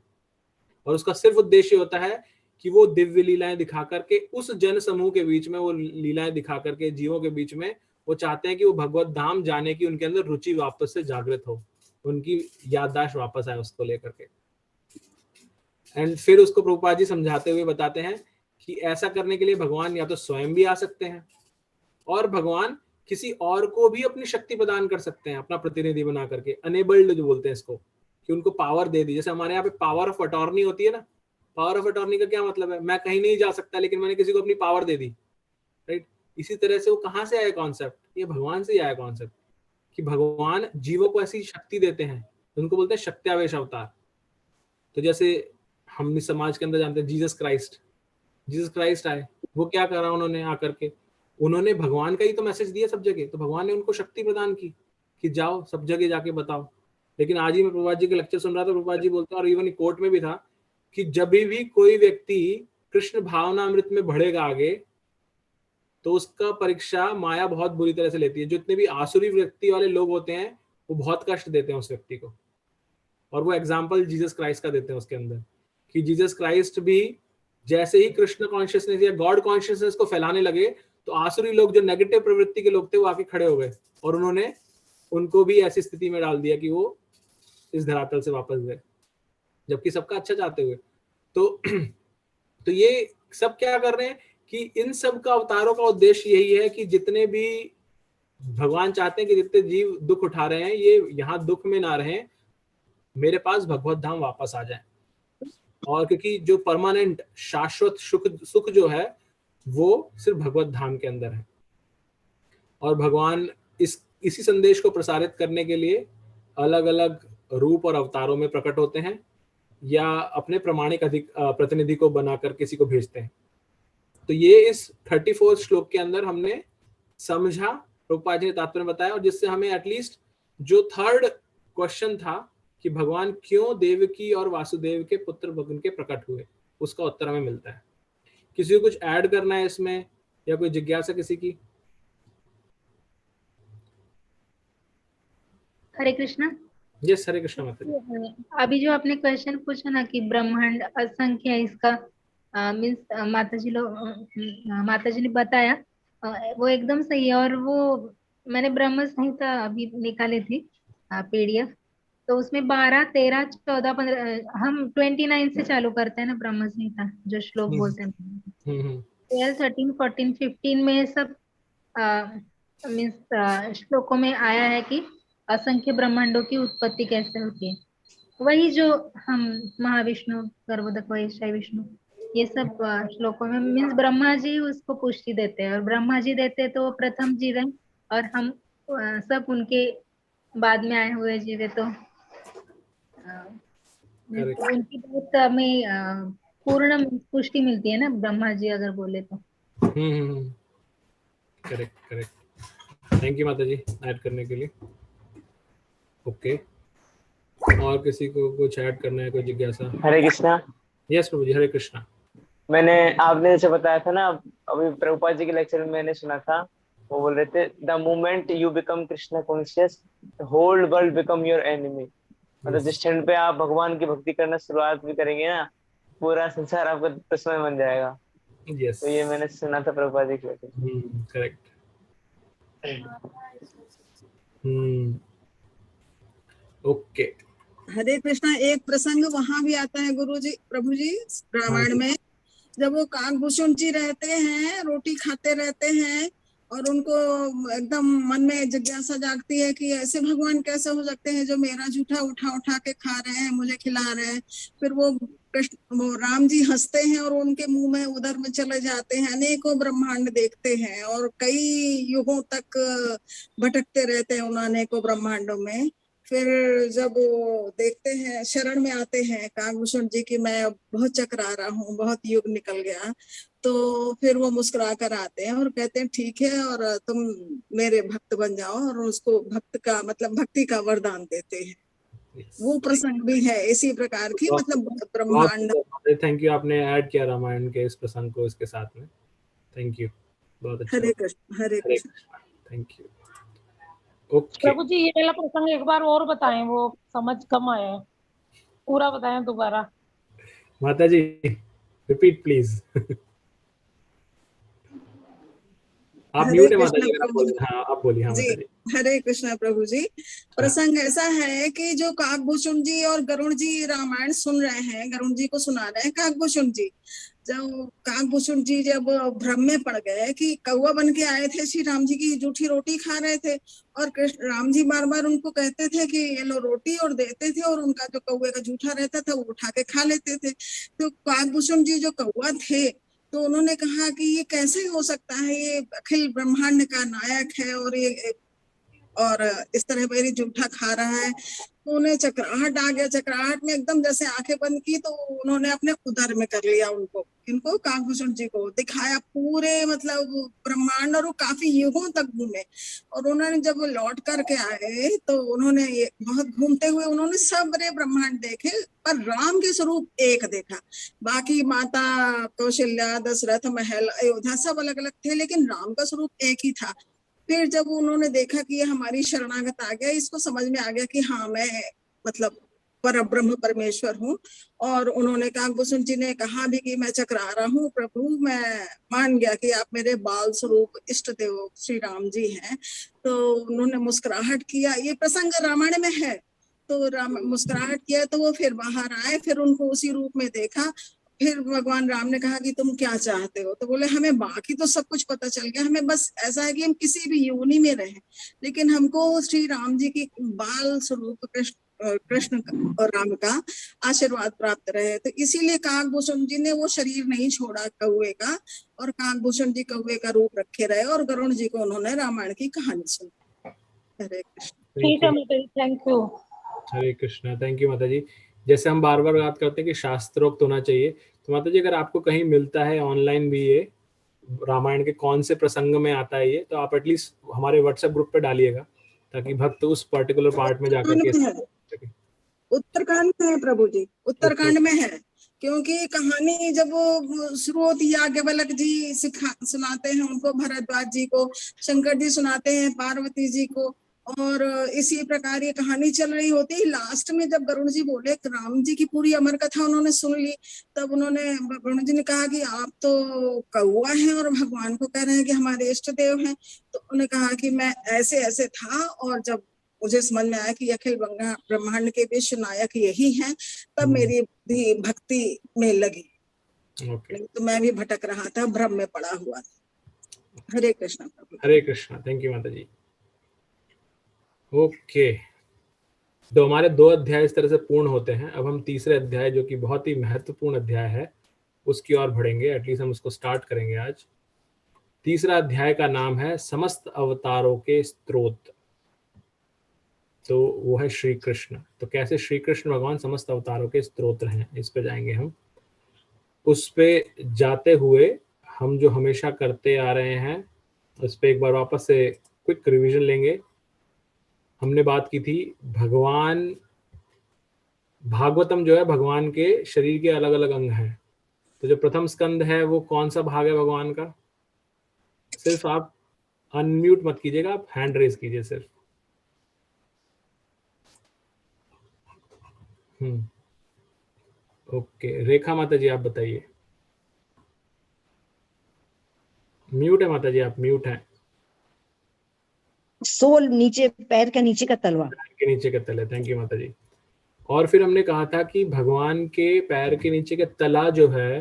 और उसका सिर्फ उद्देश्य होता है कि वो दिव्य लीलाएं दिखा करके उस जन समूह के बीच में, वो लीलाएं दिखा करके जीवों के बीच में, वो चाहते हैं कि वो भगवत धाम जाने की उनके अंदर रुचि वापस से जागृत हो, उनकी याददाश्त वापस आए उसको लेकर के। एंड फिर उसको प्रभुपाद जी समझाते हुए बताते हैं कि ऐसा करने के लिए भगवान या तो स्वयं भी आ सकते हैं, और भगवान किसी और को भी अपनी शक्ति प्रदान कर सकते हैं, अपना प्रतिनिधि बना करके, अनेबल्ड जो बोलते हैं इसको, कि उनको पावर दे दी। जैसे हमारे यहाँ पे पावर ऑफ अटॉर्नी होती है ना, पावर ऑफ अटॉर्नी का क्या मतलब है, मैं कहीं नहीं जा सकता लेकिन मैंने किसी को अपनी पावर दे दी, राइट। इसी तरह से वो कहाँ से आया कॉन्सेप्ट, ये भगवान से ही आया कॉन्सेप्ट, कि भगवान जीवों को ऐसी शक्ति देते हैं, उनको बोलते हैं शक्त्यावेश अवतार। तो जैसे हम समाज के अंदर जानते हैं जीसस क्राइस्ट आए, वो क्या करा उन्होंने आकर के, उन्होंने भगवान का ही तो मैसेज दिया सब जगह, तो भगवान ने उनको शक्ति प्रदान की कि जाओ सब जगह जाके बताओ। लेकिन आज ही मैं प्रभुपाद जी के लेक्चर सुन रहा था, प्रभुपाद जी बोलते हैं और इवन कोर्ट में भी था कि जब भी कोई व्यक्ति कृष्ण भावनामृत में बढ़ेगा आगे तो उसका परीक्षा माया बहुत बुरी तरह से लेती है। जितने भी आसुरी व्यक्ति वाले लोग होते हैं वो बहुत कष्ट देते हैं उस व्यक्ति को, और वो एग्जाम्पल जीसस क्राइस्ट का देते हैं उसके अंदर कि जीसस क्राइस्ट भी जैसे ही कृष्ण कॉन्शियसनेस या गॉड कॉन्शियसनेस को फैलाने लगे तो आसुरी लोग जो नेगेटिव प्रवृत्ति के लोग थे वो आके खड़े हो गए और उन्होंने उनको भी ऐसी स्थिति में डाल दिया कि वो इस धरातल से वापस गए, जबकि सबका अच्छा चाहते हुए। तो ये सब क्या कर रहे हैं कि इन सब का अवतारों का उद्देश्य यही है कि जितने भी भगवान चाहते हैं कि जितने जीव दुख उठा रहे हैं ये यहाँ दुख में ना रहें, मेरे पास भगवत धाम वापस आ जाए। और क्योंकि जो परमानेंट शाश्वत सुख जो है वो सिर्फ भगवत धाम के अंदर है, और भगवान इसी संदेश को प्रसारित करने के लिए अलग अलग रूप और अवतारों में प्रकट होते हैं या अपने प्रमाणिक प्रतिनिधि को बनाकर किसी को भेजते हैं। तो ये इस 34 श्लोक के अंदर हमने समझा, प्रभुपाद जी ने तात्पर्य बताया, और जिससे हमें एटलीस्ट जो थर्ड क्वेश्चन था कि भगवान क्यों देवकी और वासुदेव के पुत्र बन के प्रकट हुए, उसका उत्तर हमें मिलता है। किसी को कुछ ऐड करना है इसमें या कोई जिज्ञासा किसी की? हरे कृष्णा। यस, हरे कृष्णा माता जी। अभी जो आपने क्वेश्चन पूछा ना कि ब्रह्मांड असंख्य है, इसका मीन्स माता जी ने बताया वो एकदम सही है। और वो मैंने ब्रह्म संहिता अभी निकाली थी PDF, तो उसमें 12, 13, 14, 15 हम 29 से चालू करते हैं ना ब्रह्म संहिता जो श्लोक बोलते हैं। 12, 13, 14, 15 में सब मीन्स श्लोकों में आया है कि असंख्य ब्रह्मांडों की उत्पत्ति कैसे होती है। वही जो हम महाविष्णु, गर्भोदक, वैशाय विष्णु, ये सब श्लोकों में मीन्स ब्रह्मा जी उसको पुष्टि देते हैं, और ब्रह्मा जी देते तो प्रथम जीव है और हम सब उनके बाद में आए हुए जीव है, तो उनकी बहुत हमें पूर्ण पुष्टि मिलती है ना ब्रह्मा जी अगर बोले तो। Correct correct. थैंक यू माता जी ऐड करने के लिए। ओके, और किसी को कुछ ऐड करना है, कोई जिज्ञासा? हरे कृष्णा। यस प्रभु जी, हरे कृष्णा। मैंने आपने जैसे बताया था ना, अभी प्रभुपाद जी के लेक्चर में मैंने सुना था, वो बोल रहे थे the moment you become Krishna conscious the whole world become your enemy. मतलब जिस क्षण पे आप भगवान की भक्ति करना शुरुआत भी करेंगे ना, पूरा संसार आपका दुश्मन बन जाएगा। yes. तो ये मैंने सुना था प्रभुपाद जी के लेक्चर। करेक्ट। ओके, हरे कृष्णा। एक प्रसंग वहां भी आता है गुरु जी, प्रभु जी, रामायण में, जब वो काकभूषण जी रहते हैं, रोटी खाते रहते हैं और उनको एकदम मन में जिज्ञासा जागती है कि ऐसे भगवान कैसे हो सकते हैं जो मेरा जूठा उठा उठा के खा रहे हैं, मुझे खिला रहे हैं। फिर वो राम जी हंसते हैं और उनके मुंह में उधर में चले जाते हैं, अनेकों ब्रह्मांड देखते हैं और कई युगों तक भटकते रहते हैं उन अनेकों ब्रह्मांडों में। फिर जब वो देखते हैं, शरण में आते हैं काकभूषण जी की मैं बहुत चकरा रहा हूँ, बहुत युग निकल गया, तो फिर वो मुस्कुरा कर आते हैं और कहते हैं ठीक है और तुम मेरे भक्त बन जाओ, और उसको भक्त का मतलब भक्ति का वरदान देते हैं। वो प्रसंग भी है इसी प्रकार की, मतलब ब्रह्मांड। थैंक यू, आपने ऐड किया रामायण के इस प्रसंग को इसके साथ में। थैंक यू, बहुत अच्छा। Hare Krishna, Hare Krishna. Thank you. Okay Prabhu ji, ये वाला प्रसंग एक बार और बताएं, वो समझ कम आया है, पूरा बताएं दोबारा। माता जी रिपीट प्लीज। आप म्यूट है माता जी, हाँ आप बोलिए। हाँ माता जी। हरे कृष्णा प्रभु जी। प्रसंग ऐसा है कि जो काकभूषण जी और गरुण जी रामायण सुन रहे हैं, गरुण जी को सुना रहे हैं काकभूषण जी। जब काकभूषण जी जब भ्रम में पड़ गए कि कौवा बन के आए थे, श्री राम जी की जूठी रोटी खा रहे थे और कृष्ण राम जी बार बार उनको कहते थे कि ये लो रोटी, और देते थे, और उनका जो कौवे का जूठा रहता था वो उठा के खा लेते थे। तो काकभूषण जी जो कौवा थे, तो उन्होंने कहा कि ये कैसे हो सकता है, ये अखिल ब्रह्मांड का नायक है और ये और इस तरह मेरी जूठा खा रहा है। तो उन्हें चक्राहट आ गया, चक्राहट में एकदम जैसे आंखें बंद की तो उन्होंने अपने उदर में कर लिया उनको, इनको काकभूषण जी को दिखाया पूरे मतलब ब्रह्मांड, और वो काफी युगों तक घूमे। और उन्होंने जब वो लौट करके आए तो उन्होंने ये बहुत घूमते हुए उन्होंने सबरे ब्रह्मांड देखे, पर राम के स्वरूप एक देखा। बाकी माता कौशल्या, दशरथ, महल, अयोध्या सब अलग अलग थे, लेकिन राम का स्वरूप एक ही था। फिर जब उन्होंने देखा कि ये हमारी शरणागत आ गया, इसको समझ में आ गया कि हाँ मैं मतलब परब्रह्म परमेश्वर हूँ। और उन्होंने काकभूषण जी ने कहा भी कि मैं चकरा रहा हूँ प्रभु, मैं मान गया कि आप मेरे बाल स्वरूप इष्ट देव श्री राम जी हैं। तो उन्होंने मुस्कुराहट किया, ये प्रसंग रामायण में है। तो राम मुस्कुराहट किया तो वो फिर बाहर आए, फिर उनको उसी रूप में देखा। फिर भगवान राम ने कहा कि तुम क्या चाहते हो? तो बोले हमें बाकी तो सब कुछ पता चल गया, हमें बस ऐसा है कि हम किसी भी योनि में रहें, लेकिन हमको श्री राम जी की बाल स्वरूप कृष्ण और राम का आशीर्वाद प्राप्त रहे। तो इसीलिए काकभूषण जी ने वो शरीर नहीं छोड़ा कौवे का, और काकभूषण जी कौवे का रूप रखे रहे, और गरुण जी को उन्होंने रामायण की कहानी सुनी। हरे कृष्ण। ठीक है माता जी, thank you. Hare Krishna, thank you माता जी। जैसे हम बार बार बात करते हैं कि शास्त्रोक्त होना चाहिए, तो माता जी अगर आपको कहीं मिलता है ऑनलाइन भी ये रामायण के कौन से प्रसंग में आता है ये, तो आप एटलीस्ट हमारे व्हाट्सएप ग्रुप पे डालिएगा, ताकि भक्त उस पर्टिकुलर पार्ट में जाकर के। उत्तरकांड में है प्रभु जी, उत्तरकांड में है, क्योंकि कहानी जब वो शुरू होती है याज्ञवल्क्य जी सुनाते हैं उनको, भरद्वाज जी को, शंकर जी सुनाते हैं पार्वती जी को, और इसी प्रकार ये कहानी चल रही होती है। लास्ट में जब गरुण जी बोले, राम जी की पूरी अमर कथा उन्होंने सुन ली, तब उन्होंने गरुण जी ने कहा कि आप तो कौआ हैं और भगवान को कह रहे हैं कि हमारे इष्ट देव हैं। तो उन्होंने कहा कि मैं ऐसे ऐसे था, और जब मुझे समझ में आया कि अखिल ब्रह्मांड के विश्व नायक यही हैं, तब मेरी भी भक्ति में लगी। तो मैं भी भटक रहा था, भ्रम में पड़ा हुआ था। हरे कृष्णा प्रभु। हरे कृष्णा, थैंक यू माता जी। ओके, तो हमारे 2 अध्याय इस तरह से पूर्ण होते हैं। अब हम तीसरे अध्याय, जो कि बहुत ही महत्वपूर्ण अध्याय है, उसकी ओर बढ़ेंगे। एटलीस्ट हम उसको स्टार्ट करेंगे आज। तीसरा अध्याय का नाम है समस्त अवतारों के स्त्रोत। तो वो है श्री कृष्ण। तो कैसे श्री कृष्ण भगवान समस्त अवतारों के स्त्रोत्र हैं, इस पे जाएंगे हम। उस पे जाते हुए हम जो हमेशा करते आ रहे हैं उस पे एक बार वापस से क्विक रिवीजन लेंगे। हमने बात की थी भगवान, भागवतम जो है भगवान के शरीर के अलग अलग अंग हैं। तो जो प्रथम स्कंद है वो कौन सा भाग है भगवान का? सिर्फ आप अनम्यूट मत कीजिएगा, आप हैंड रेज कीजिए सिर्फ। ओके, रेखा माता जी आप बताइए। म्यूट है माता जी, आप म्यूट हैं। सोल नीचे, पैर के नीचे का तलवा, पैर के नीचे का तला। थैंक यू माता जी। और फिर हमने कहा था कि भगवान के पैर के नीचे का तला जो है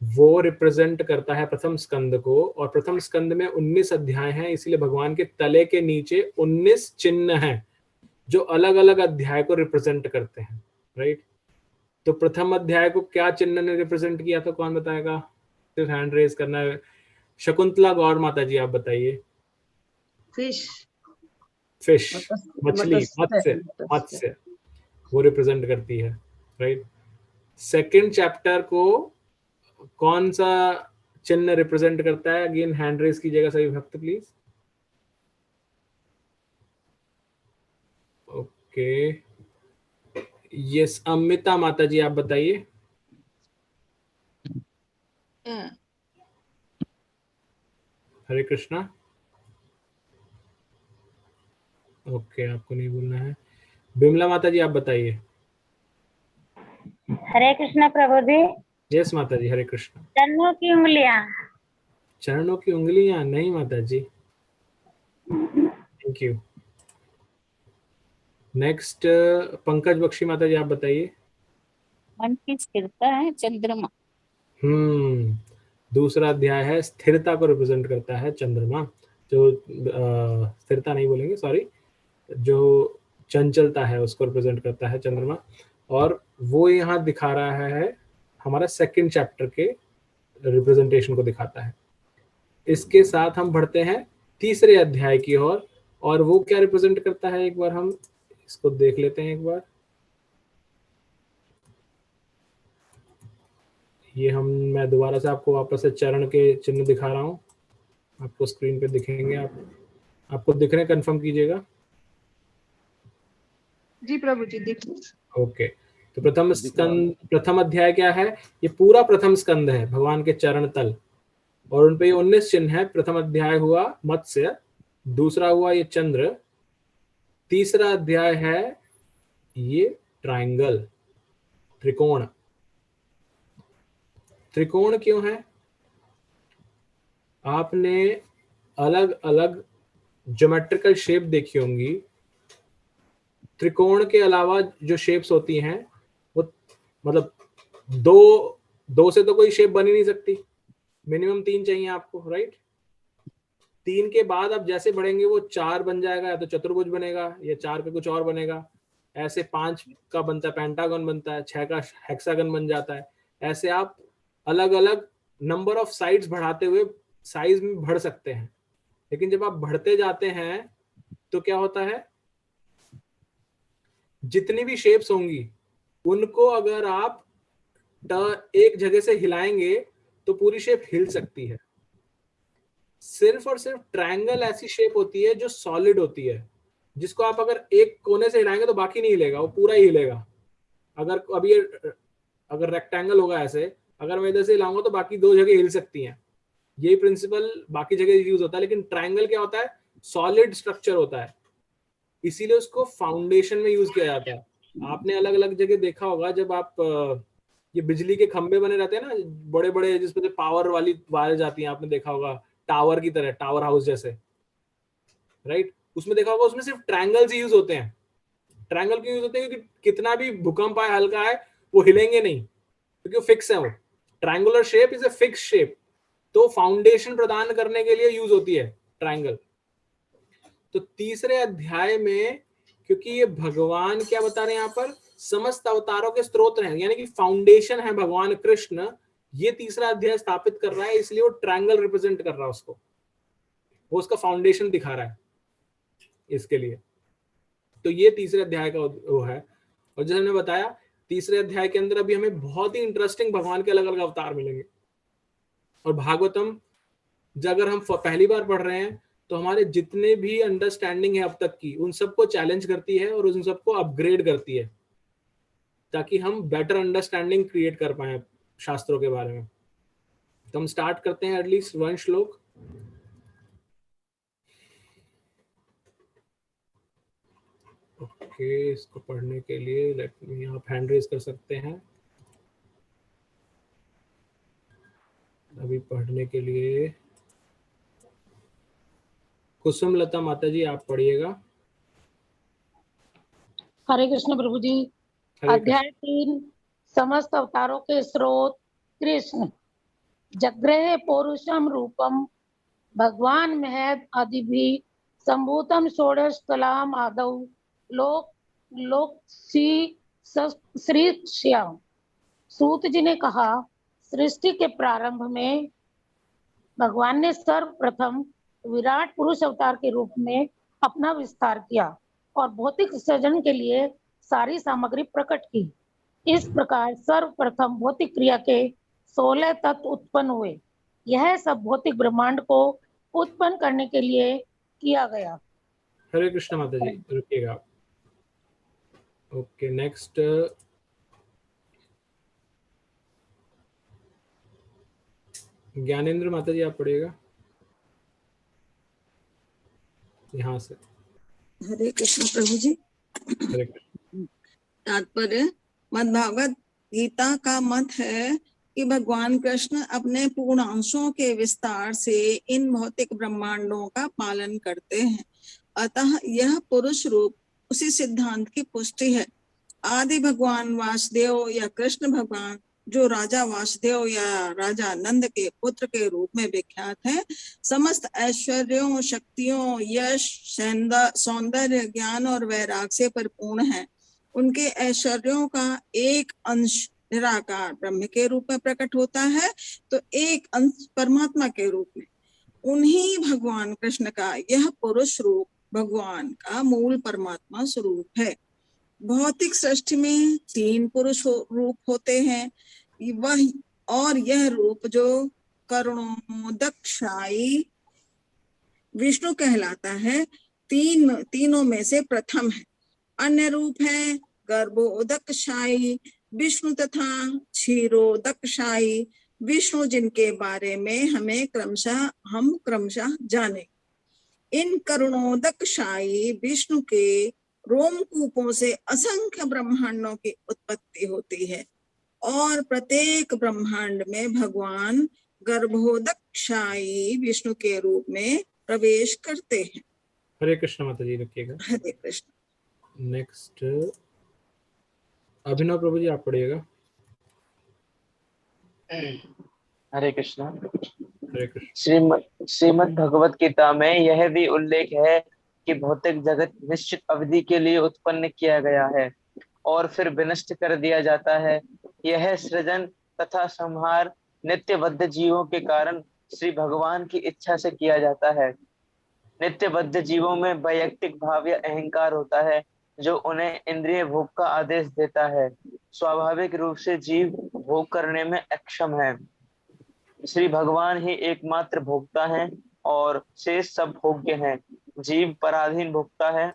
वो रिप्रेजेंट करता है प्रथम स्कंद को, और प्रथम स्कंद में 19 अध्याय हैं, इसीलिए भगवान के तले के नीचे 19 चिन्ह हैं जो अलग अलग अध्याय को रिप्रेजेंट करते हैं, राइट। तो प्रथम अध्याय को क्या चिन्ह ने रिप्रेजेंट किया था, कौन बताएगा? सिर्फ हैंड रेज करना है। शकुंतला गौर माता जी आप बताइए। फिश, मछली, मत्स्य वो रिप्रेजेंट करती है, राइट। सेकंड चैप्टर को कौन सा चिन्ह रिप्रेजेंट करता है? अगेन हैंड रेज कीजिएगा सभी भक्त प्लीज। ओके, यस, अमिता माता जी आप बताइए। हरे कृष्णा। ओके, आपको नहीं बोलना है। बिमला माता जी आप बताइए। हरे कृष्णा प्रभु जी। यस माता जी, हरे कृष्णा। चरणों की उंगलियां। चरणों की उंगलियां नहीं माता जी, thank you. Next Pankaj Bakshi माता जी आप बताइए। मन की स्थिरता है चंद्रमा। दूसरा अध्याय है स्थिरता को रिप्रेजेंट करता है चंद्रमा। जो स्थिरता नहीं बोलेंगे, सॉरी, जो चंचलता है उसको रिप्रेजेंट करता है चंद्रमा, और वो यहाँ दिखा रहा है हमारा सेकंड चैप्टर के रिप्रेजेंटेशन को दिखाता है। इसके साथ हम बढ़ते हैं तीसरे अध्याय की ओर, और वो क्या रिप्रेजेंट करता है, एक बार हम इसको देख लेते हैं एक बार। ये मैं दोबारा से आपको वापस से चरण के चिन्ह दिखा रहा हूँ, आपको स्क्रीन पे दिखेंगे। आपको दिख रहे हैं, कंफर्म कीजिएगा। जी प्रभु जी दिख। ओके, तो प्रथम अध्याय क्या है, ये पूरा प्रथम स्कंद है, भगवान के चरण तल, और उन पे ये 19 चिन्ह है। प्रथम अध्याय हुआ मत्स्य, दूसरा हुआ ये चंद्र, तीसरा अध्याय है ये ट्रायंगल, त्रिकोण। त्रिकोण क्यों है, आपने अलग अलग ज्योमेट्रिकल शेप देखी होंगी। त्रिकोण के अलावा जो शेप्स होती हैं वो मतलब दो से तो कोई शेप बन ही नहीं सकती, मिनिमम 3 चाहिए आपको, राइट। 3 के बाद आप जैसे बढ़ेंगे वो 4 बन जाएगा, या तो चतुर्भुज बनेगा, या 4 का कुछ और बनेगा। ऐसे 5 का बनता है पेंटागन बनता है, 6 का हेक्सागन बन जाता है। ऐसे आप अलग अलग नंबर ऑफ साइड्स बढ़ाते हुए साइज में बढ़ सकते हैं। लेकिन जब आप बढ़ते जाते हैं तो क्या होता है, जितनी भी शेप्स होंगी उनको अगर आप एक जगह से हिलाएंगे तो पूरी शेप हिल सकती है। सिर्फ और सिर्फ ट्रायंगल ऐसी शेप होती है जो सॉलिड होती है, जिसको आप अगर एक कोने से हिलाएंगे तो बाकी नहीं हिलेगा, वो पूरा ही हिलेगा। अगर रेक्टेंगल होगा ऐसे, अगर मैं इधर से हिलाऊंगा तो बाकी 2 जगह हिल सकती हैं। यही प्रिंसिपल बाकी जगह यूज होता है, लेकिन ट्रायंगल क्या होता है, सॉलिड स्ट्रक्चर होता है, इसीलिए उसको फाउंडेशन में यूज किया जाता है। आपने अलग अलग जगह देखा होगा, जब आप ये बिजली के खंभे बने रहते हैं ना बड़े बड़े, जिसपे पावर वाली वायर जाती है, आपने देखा होगा टावर की तरह, टावर हाउस जैसे, राइट। उसमें देखा होगा उसमें सिर्फ ट्रायंगल्स यूज होते हैं। ट्रायंगल क्यों यूज होते हैं, क्योंकि कितना भी भूकंप आए, हल्का है, वो हिलेंगे नहीं, क्योंकि फिक्स है। वो triangular shape is a fix shape, तो फाउंडेशन प्रदान करने के लिए यूज होती है ट्रायंगल। तो तीसरे अध्याय में, क्योंकि ये भगवान क्या बता रहे हैं यहाँ पर, समस्त अवतारों के स्रोत हैं, यानी कि फाउंडेशन है भगवान कृष्ण, ये तीसरा अध्याय स्थापित कर रहा है, इसलिए वो ट्रायंगल रिप्रेजेंट कर रहा है उसको, वो उसका फाउंडेशन दिखा रहा है इसके लिए। तो ये तीसरे अध्याय का वो है। और जैसे हमने बताया, तीसरे अध्याय के अंदर अभी हमें बहुत ही इंटरेस्टिंग भगवान के अलग अलग अवतार मिलेंगे। और भागवतम जब अगर हम पहली बार पढ़ रहे हैं तो हमारे जितने भी अंडरस्टैंडिंग है अब तक की, उन सबको चैलेंज करती है और उन सबको अपग्रेड करती है, ताकि हम बेटर अंडरस्टैंडिंग क्रिएट कर पाए शास्त्रों के बारे में। तो हम स्टार्ट करते हैं एटलीस्ट 1 श्लोक। ओके, इसको पढ़ने के लिए आप हैंड रेज कर सकते हैं। अभी पढ़ने के लिए कुसुम लता माता जी आप पढ़िएगा। हरे कृष्ण प्रभु जी। अध्याय 3, समस्त अवतारों के स्रोत कृष्ण। जग्रहे पौरुषम रूपम भगवान महद आदिभि संभूतम षोडश कलाम आदौ लोक श्री श्याम। सूत जी ने कहा, सृष्टि के प्रारंभ में भगवान ने सर्वप्रथम विराट पुरुष अवतार के रूप में अपना विस्तार किया और भौतिक सृजन के लिए सारी सामग्री प्रकट की। इस प्रकार सर्वप्रथम भौतिक क्रिया के 16 तत्व उत्पन्न हुए। यह सब भौतिक ब्रह्मांड को उत्पन्न करने के लिए किया गया। हरे कृष्ण माता जी, रुकिएगा। ओके, नेक्स्ट ज्ञानेंद्र माता जी आप पढ़िएगा यहाँ से। हरे कृष्ण प्रभु जी। हरे कृष्ण। तात्पर्य, मद्भागवत गीता का मत है कि भगवान कृष्ण अपने पूर्णांशों के विस्तार से इन भौतिक ब्रह्मांडों का पालन करते हैं। अतः यह पुरुष रूप उसी सिद्धांत की पुष्टि है। आदि भगवान वासुदेव या कृष्ण भगवान, जो राजा वासुदेव या राजा नंद के पुत्र के रूप में विख्यात है, समस्त ऐश्वर्यों, शक्तियों, यश, सौंदर्य, ज्ञान और वैराग से परिपूर्ण है। उनके ऐश्वर्यों का एक अंश निराकार ब्रह्म के रूप में प्रकट होता है, तो एक अंश परमात्मा के रूप में। उन्हीं भगवान कृष्ण का यह पुरुष रूप भगवान का मूल परमात्मा स्वरूप है। भौतिक सृष्टि में 3 पुरुष रूप होते हैं, वह और यह रूप जो करुणोदकशायी विष्णु कहलाता है, तीनों में से प्रथम है। अन्य रूप है गर्भोदकशायी विष्णु तथा क्षीरोदकशायी विष्णु, जिनके बारे में हम क्रमशः जाने। इन करुणोदकशायी विष्णु के रोमकूपों से असंख्य ब्रह्मांडों की उत्पत्ति होती है और प्रत्येक ब्रह्मांड में भगवान गर्भोदकशायी विष्णु के रूप में प्रवेश करते हैं। हरे कृष्ण माता जी, रखिएगा। हरे कृष्ण। नेक्स्ट अभिनव प्रभु जी, आप पढ़िएगा। हरे कृष्ण। हरे कृष्ण। श्रीमद् भगवत गीता में यह भी उल्लेख है कि भौतिक जगत निश्चित अवधि के लिए उत्पन्न किया गया है और फिर विनष्ट कर दिया जाता है। यह सृजन तथा संहार नित्यबद्ध जीवों के कारण श्री भगवान की इच्छा से किया जाता है। नित्यबद्ध जीवों में वैयक्तिक भाव या अहंकार होता है जो उन्हें इंद्रिय भोग का आदेश देता है। स्वाभाविक रूप से जीव भोग करने में अक्षम है। श्री भगवान ही एकमात्र भोक्ता हैं और शेष सब भोग्य हैं। जीव पराधीन भोक्ता है,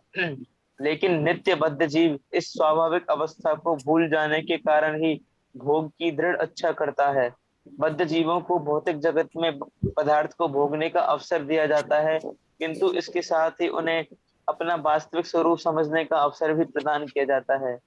लेकिन नित्यबद्ध जीव इस स्वाभाविक अवस्था को भूल जाने के कारण ही भोग की दृढ़ इच्छा करता है। बद्ध जीवों को भौतिक जगत में पदार्थ को भोगने का अवसर दिया जाता है, किंतु इसके साथ ही उन्हें अपना वास्तविक स्वरूप समझने का अवसर भी प्रदान किया जाता है।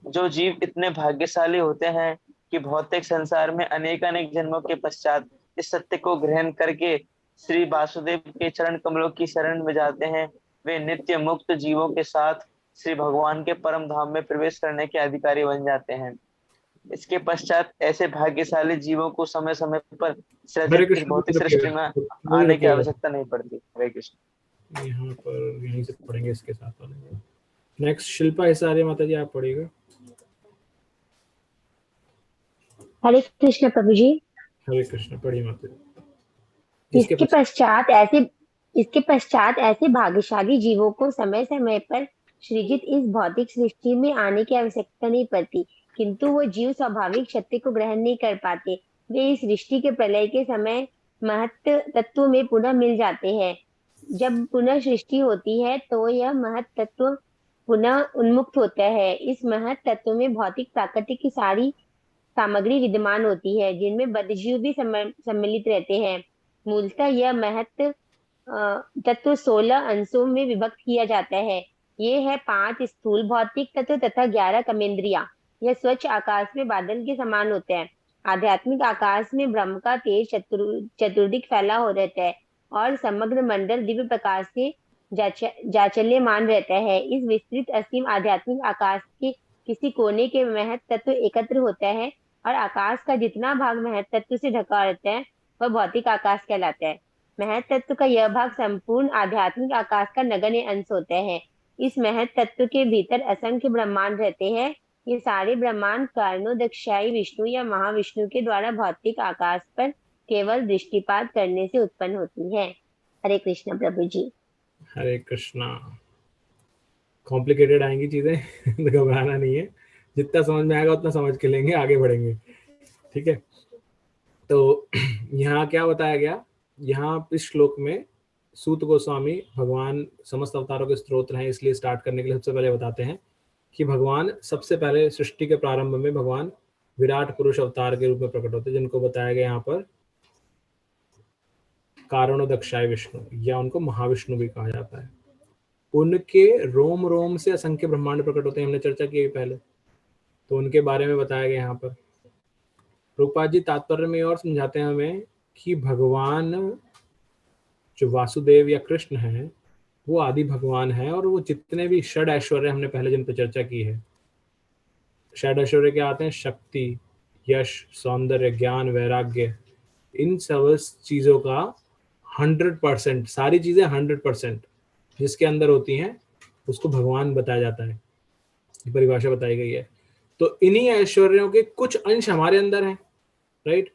जो जीव इतने भाग्यशाली होते हैं कि भौतिक संसार में अनेक जन्मों के पश्चात इस सत्य को ग्रहण करके श्री वासुदेव के चरण कमलों की शरण में जाते हैं, वे नित्य मुक्त जीवों के साथ श्री भगवान के परम धाम में प्रवेश करने के अधिकारी बन जाते हैं। इसके पश्चात ऐसे भाग्यशाली जीवों को समय समय पर भौतिक सृष्टि में आने की आवश्यकता नहीं पड़ती। हरे कृष्ण। यहाँ पर यहीं से पढ़ेंगे इसके साथ वाले। नेक्स्ट शिल्पा हिसारे माता जी, आप पढ़िएगा। हरे कृष्ण प्रभु जी। हरे कृष्ण, पढ़िए माता जी। इसके पश्चात ऐसे भाग्यशाली जीवों को समय समय पर सृजित इस भौतिक सृष्टि में आने की आवश्यकता नहीं पड़ती, किंतु वो जीव स्वाभाविक सत्य को ग्रहण नहीं कर पाते। वे इस सृष्टि के प्रलय के समय महत् तत्व में पुनः मिल जाते हैं। जब पुनः सृष्टि होती है तो यह महत् तत्व पुनः उन्मुक्त होता है। इस महत् तत्व में भौतिक प्राकृतिक की सारी सामग्री विद्यमान होती है, जिनमें बद्धजीव भी सम्मिलित रहते हैं। मूलतः यह महत् तत्व 16 अंशों में विभक्त किया जाता है। ये है 5 स्थूल भौतिक तत्व तथा 11 कमेंद्रिया। यह स्वच्छ आकाश में बादल के समान होते हैं। आध्यात्मिक आकाश में ब्रह्म का तेज चतुर्दिक फैला हो रहता है और समग्र मंडल दिव्य प्रकाश से जाचल्यमान रहता है। इस विस्तृत असीम आध्यात्मिक आकाश के किसी कोने के महत् तत्व एकत्र होता है और आकाश का जितना भाग महत् तत्व से ढका रहता है वह भौतिक आकाश कहलाता है। महत् तत्व का यह भाग संपूर्ण आध्यात्मिक आकाश का नगण्य अंश होता है। इस महत् तत्व के भीतर असंख्य ब्रह्मांड रहते हैं। ये सारे ब्रह्मांड कारणोदकशायी विष्णु या महाविष्णु के द्वारा भौतिक आकाश पर केवल दृष्टिपात करने से उत्पन्न होती है। हरे कृष्ण प्रभु जी। हरे कृष्णा। कॉम्प्लिकेटेड आएंगी चीजें तो घबराना नहीं है, जितना समझ में आएगा उतना समझ के लेंगे, आगे बढ़ेंगे। ठीक है, तो यहाँ क्या बताया गया, यहाँ इस श्लोक में सूत गोस्वामी भगवान समस्त अवतारों के स्त्रोत हैं, इसलिए स्टार्ट करने के लिए सबसे पहले बताते हैं कि भगवान सबसे पहले सृष्टि के प्रारंभ में भगवान विराट पुरुष अवतार के रूप में प्रकट होते हैं, जिनको बताया गया यहाँ पर कारणोदकशाय विष्णु या उनको महाविष्णु भी कहा जाता है। उनके रोम रोम से असंख्य ब्रह्मांड प्रकट होते हैं, हमने चर्चा की पहले, तो उनके बारे में बताया गया यहाँ पर। प्रभुपाद जी तात्पर्य में और समझाते हैं हमें कि भगवान जो वासुदेव या कृष्ण है वो आदि भगवान है, और वो जितने भी षड ऐश्वर्य हमने पहले जिन पर चर्चा की है, षड ऐश्वर्य क्या आते हैं, शक्ति, यश, सौंदर्य, ज्ञान, वैराग्य, इन सब चीजों का 100%, सारी चीजें 100% जिसके अंदर होती हैं उसको भगवान बताया जाता है, परिभाषा बताई गई है। तो इन्हीं ऐश्वर्यों के कुछ अंश हमारे अंदर हैं, राइट।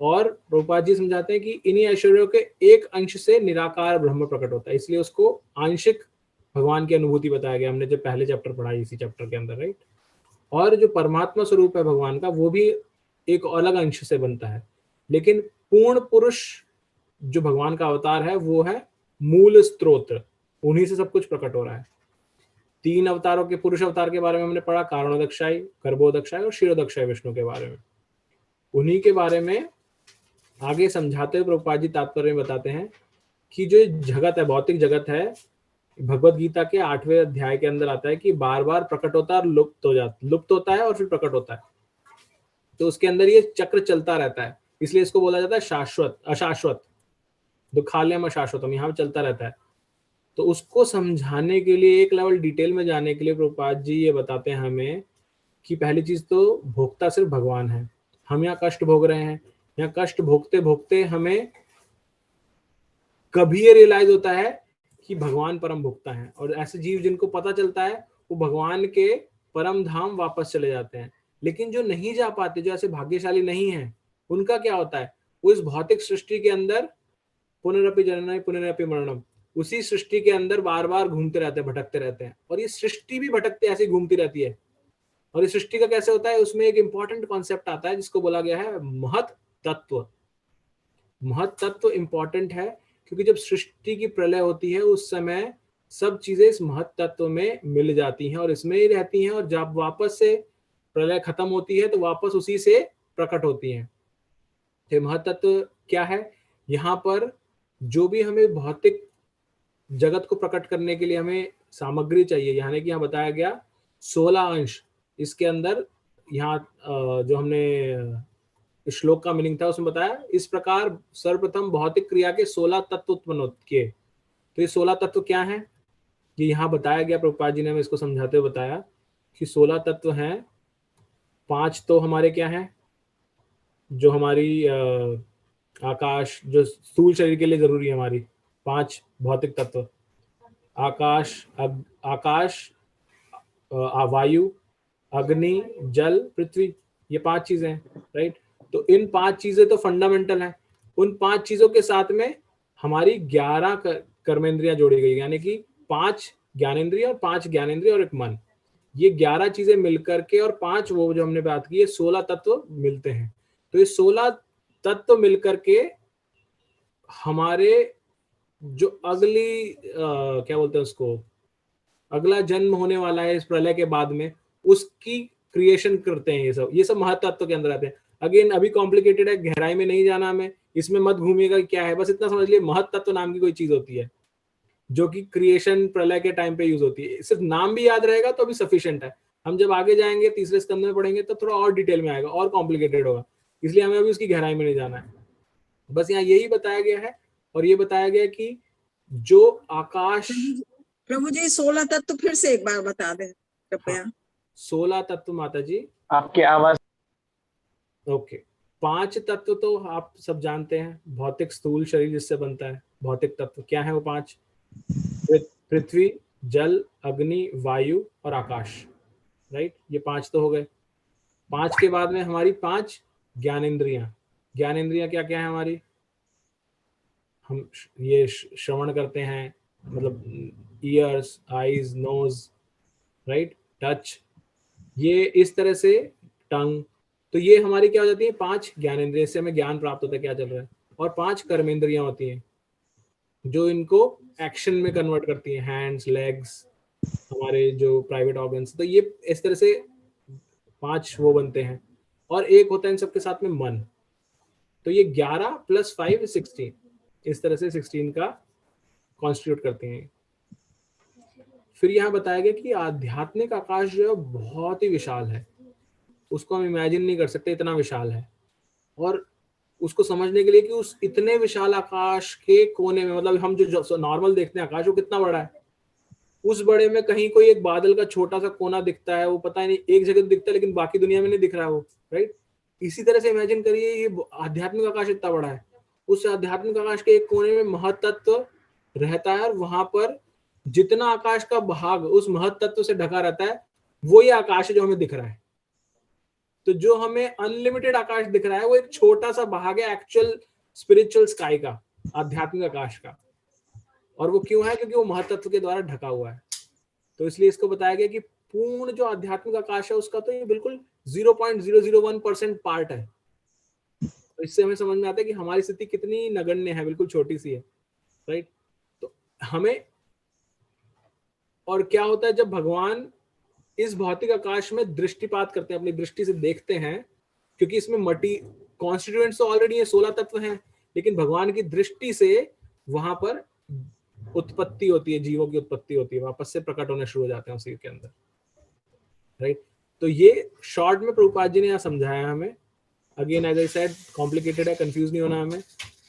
और प्रभुपाद जी समझाते हैं कि इन्हीं ऐश्वर्यों के एक अंश से निराकार ब्रह्म प्रकट होता है, इसलिए उसको आंशिक भगवान की अनुभूति बताया गया, हमने जब पहले चैप्टर पढ़ा इसी चैप्टर के अंदर, राइट। और जो परमात्मा स्वरूप है भगवान का वो भी एक अलग अंश से बनता है, लेकिन पूर्ण पुरुष जो भगवान का अवतार है वो है मूल स्त्रोत्र, उन्हीं से सब कुछ प्रकट हो रहा है। 3 अवतारों के, पुरुष अवतार के बारे में हमने पढ़ा, कारणोदक्षाई, गर्भोदक्षाई और क्षीरोदक्षाई विष्णु के बारे में। उन्हीं के बारे में आगे समझाते हुए प्रभुपाद जी तात्पर्य में बताते हैं कि जो जगत है, भौतिक जगत है, भगवत गीता के 8वें अध्याय के अंदर आता है कि बार बार प्रकट होता है और लुप्त होता है और फिर प्रकट होता है। तो उसके अंदर ये चक्र चलता रहता है, इसलिए इसको बोला जाता है शाश्वत, अशाश्वत, दुखालयम अशाश्वतम, यहाँ पे चलता रहता है। तो उसको समझाने के लिए, एक लेवल डिटेल में जाने के लिए प्रभुपाद जी ये बताते हैं हमें कि पहली चीज तो भोक्ता सिर्फ भगवान है। हम यहाँ कष्ट भोग रहे हैं, यहाँ कष्ट भोगते भोगते हमें कभी ये रियलाइज होता है कि भगवान परम भोक्ता है, और ऐसे जीव जिनको पता चलता है वो भगवान के परम धाम वापस चले जाते हैं। लेकिन जो नहीं जा पाते, जो ऐसे भाग्यशाली नहीं है, उनका क्या होता है, वो इस भौतिक सृष्टि के अंदर पुनरपि जननम पुनरपि मरणम, उसी सृष्टि के अंदर बार बार घूमते रहते हैं, भटकते रहते हैं। और ये सृष्टि भी भटकते ऐसे घूमती रहती है। और इस सृष्टि का कैसे होता है, उसमें एक इंपॉर्टेंट कॉन्सेप्ट आता है जिसको बोला गया है महत तत्व। महत तत्व इंपॉर्टेंट है क्योंकि जब सृष्टि की प्रलय होती है उस समय सब चीजें इस महत तत्व में मिल जाती हैं और इसमें ही रहती हैं, और जब वापस से प्रलय खत्म होती है तो वापस उसी से प्रकट होती हैं। तो महत तत्व क्या है, यहाँ पर जो भी हमें भौतिक जगत को प्रकट करने के लिए हमें सामग्री चाहिए, यानी कि यहाँ बताया गया 16 अंश इसके अंदर। यहाँ जो हमने श्लोक का मीनिंग था उसमें बताया, इस प्रकार सर्वप्रथम भौतिक क्रिया के 16 तत्व उत्पन्न किए। तो ये 16 तत्व क्या हैं, ये यहाँ बताया गया, प्रभुपाद जी ने हमें इसको समझाते हुए बताया कि 16 तत्व हैं। 5 तो हमारे क्या हैं, जो हमारी आकाश, जो स्थूल शरीर के लिए जरूरी है, हमारी 5 भौतिक तत्व, आकाश, वायु, अग्नि, जल, पृथ्वी, ये 5 चीजें हैं, राइट। तो इन 5 चीजें तो फंडामेंटल हैं। उन 5 चीजों के साथ में हमारी 11 कर्मेंद्रियां जोड़ी गई, यानी कि 5 ज्ञानेंद्रिय और 5 ज्ञानेंद्रिय और एक मन, ये 11 चीजें मिलकर के और 5 वो जो हमने बात की, ये 16 तत्व मिलते हैं। तो ये 16 तत्व मिलकर के हमारे जो अगली क्या बोलते हैं उसको, अगला जन्म होने वाला है इस प्रलय के बाद में, उसकी क्रिएशन करते हैं। ये सब महत्त्व के अंदर आते हैं। अगेन अभी कॉम्प्लिकेटेड है, गहराई में नहीं जाना हमें, इसमें मत घूमिएगा क्या है, बस इतना समझ लिए महत्त्व नाम की कोई चीज होती है जो कि क्रिएशन प्रलय के टाइम पे यूज होती है। सिर्फ नाम भी याद रहेगा तो अभी सफिशिएंट है। हम जब आगे जाएंगे तीसरे स्कंद में पढ़ेंगे तो थोड़ा और डिटेल में आएगा और कॉम्प्लिकेटेड होगा, इसलिए हमें अभी उसकी गहराई में नहीं जाना है। बस यहाँ यही बताया गया है। और ये बताया गया कि जो आकाश, प्रभु जी 16 तत्व फिर से एक बार बता दें कृपया। 16 तत्व माता जी, आपकी आवाज। ओके। 5 तत्व तो आप सब जानते हैं, भौतिक स्थूल शरीर जिससे बनता है। भौतिक तत्व क्या है वो 5, पृथ्वी, जल, अग्नि, वायु और आकाश, राइट। ये 5 तो हो गए। 5 के बाद में हमारी 5 ज्ञानेंद्रियां। ज्ञानेंद्रियां क्या क्या है हमारी, हम ये श्रवण करते हैं, मतलब ears, eyes, nose, right, touch, ये इस तरह से टंग। तो ये हमारी क्या हो जाती है, 5 ज्ञानेंद्रिय से हमें ज्ञान प्राप्त होता है क्या चल रहा है। और 5 कर्मेंद्रियां होती हैं जो इनको एक्शन में कन्वर्ट करती हैं, हैंड्स, लेग्स, हमारे जो प्राइवेट ऑर्गन्स। तो ये इस तरह से 5 वो बनते हैं। और एक होता है इन सबके साथ में मन। तो ये 11 + 5 16, इस तरह से 16 का कॉन्स्टिट्यूट करते हैं। फिर यहाँ बताया गया कि आध्यात्मिक आकाश जो है बहुत ही विशाल है, उसको हम इमेजिन नहीं कर सकते, इतना विशाल है। और उसको समझने के लिए कि उस इतने विशाल आकाश के कोने में, मतलब हम जो नॉर्मल देखते हैं आकाश, वो कितना बड़ा है, उस बड़े में कहीं कोई एक बादल का छोटा सा कोना दिखता है, वो पता ही नहीं, एक जगह दिखता है लेकिन बाकी दुनिया में नहीं दिख रहा है वो, राइट। इसी तरह से इमेजिन करिए ये आध्यात्मिक आकाश इतना बड़ा है, उस आध्यात्मिक आकाश के एक कोने में महत्त्व रहता है, और वहां पर जितना आकाश का भाग उस महत्त्व से ढका रहता है वो ये आकाश है जो हमें दिख रहा है। तो जो हमें अनलिमिटेड आकाश दिख रहा है वो एक छोटा सा भाग है एक्चुअल स्पिरिचुअल स्काई का, आध्यात्मिक आकाश का। और वो क्यों है, क्योंकि वो महत्त्व के द्वारा ढका हुआ है। तो इसलिए इसको बताया गया कि पूर्ण जो आध्यात्मिक आकाश है उसका तो ये बिल्कुल 0.001% पार्ट है। तो इससे हमें समझ में आता है कि हमारी स्थिति कितनी नगण्य है, बिल्कुल छोटी सी है, राइट। तो हमें, और क्या होता है जब भगवान इस भौतिक आकाश में दृष्टिपात करते हैं, अपनी दृष्टि से देखते हैं, क्योंकि इसमें मटी कॉन्स्टिट्यूएंट्स तो ऑलरेडी है, 16 तत्व हैं, लेकिन भगवान की दृष्टि से वहां पर उत्पत्ति होती है, जीवों की उत्पत्ति होती है, वापस से प्रकट होने शुरू हो जाते हैं उसी के अंदर, राइट। तो ये शॉर्ट में प्रभुपाद जी ने यहाँ समझाया हमें। Again as I said, complicated है, कंफ्यूज नहीं होना, हमें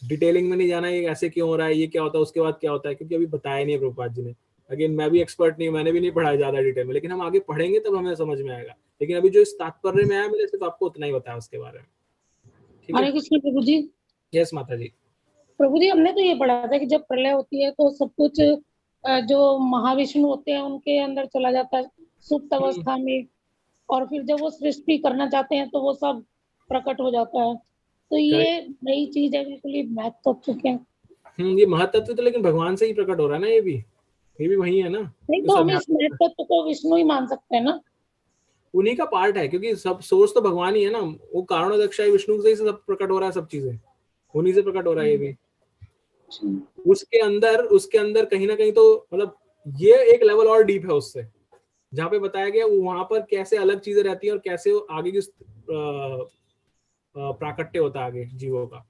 डिटेलिंग में नहीं जाना है, ये ऐसे क्यों हो रहा है, ये क्या होता है, उसके बाद क्या होता है, क्योंकि अभी बताया नहीं है प्रभुपाद जी ने। अगेन मैं भी एक्सपर्ट नहीं हूँ, मैंने भी नहीं पढ़ा ज्यादा डिटेल में, लेकिन हम आगे पढ़ेंगे तब हमें समझ में आएगा। लेकिन अभी जो इस तात्पर्य में आया, मैंने सिर्फ आपको उतना ही बताया उसके बारे में। हरे कृष्ण प्रभु जी। यस माता जी। प्रभु जी, हमने तो ये पढ़ा था कि जब प्रलय होती है तो सब कुछ जो महाविष्णु होते हैं उनके अंदर चला जाता है सुप्त अवस्था में, और फिर जब वो सृष्टि करना चाहते हैं तो वो सब प्रकट हो जाता है। तो ये नई चीज है बिल्कुल, ये महत्व क्या? ये महत्व तो लेकिन भगवान से ही प्रकट हो रहा है ना, ये भी वही है ना। नहीं तो हम इस महत्व को विष्णु ही मान सकते हैं ना, उन्हीं का पार्ट है, क्योंकि सब सोर्स तो भगवान ही है ना। वो कारणोदक्षाय विष्णु से ही सब प्रकट हो रहा है, सब चीजें उन्हीं से प्रकट हो रहा है। ये भी उसके अंदर कहीं ना कहीं तो मतलब ये एक लेवल और डीप है उससे, जहाँ पे बताया गया वहां पर कैसे अलग चीजें रहती है और कैसे आगे की प्राकट्य होता है आगे जीवों का।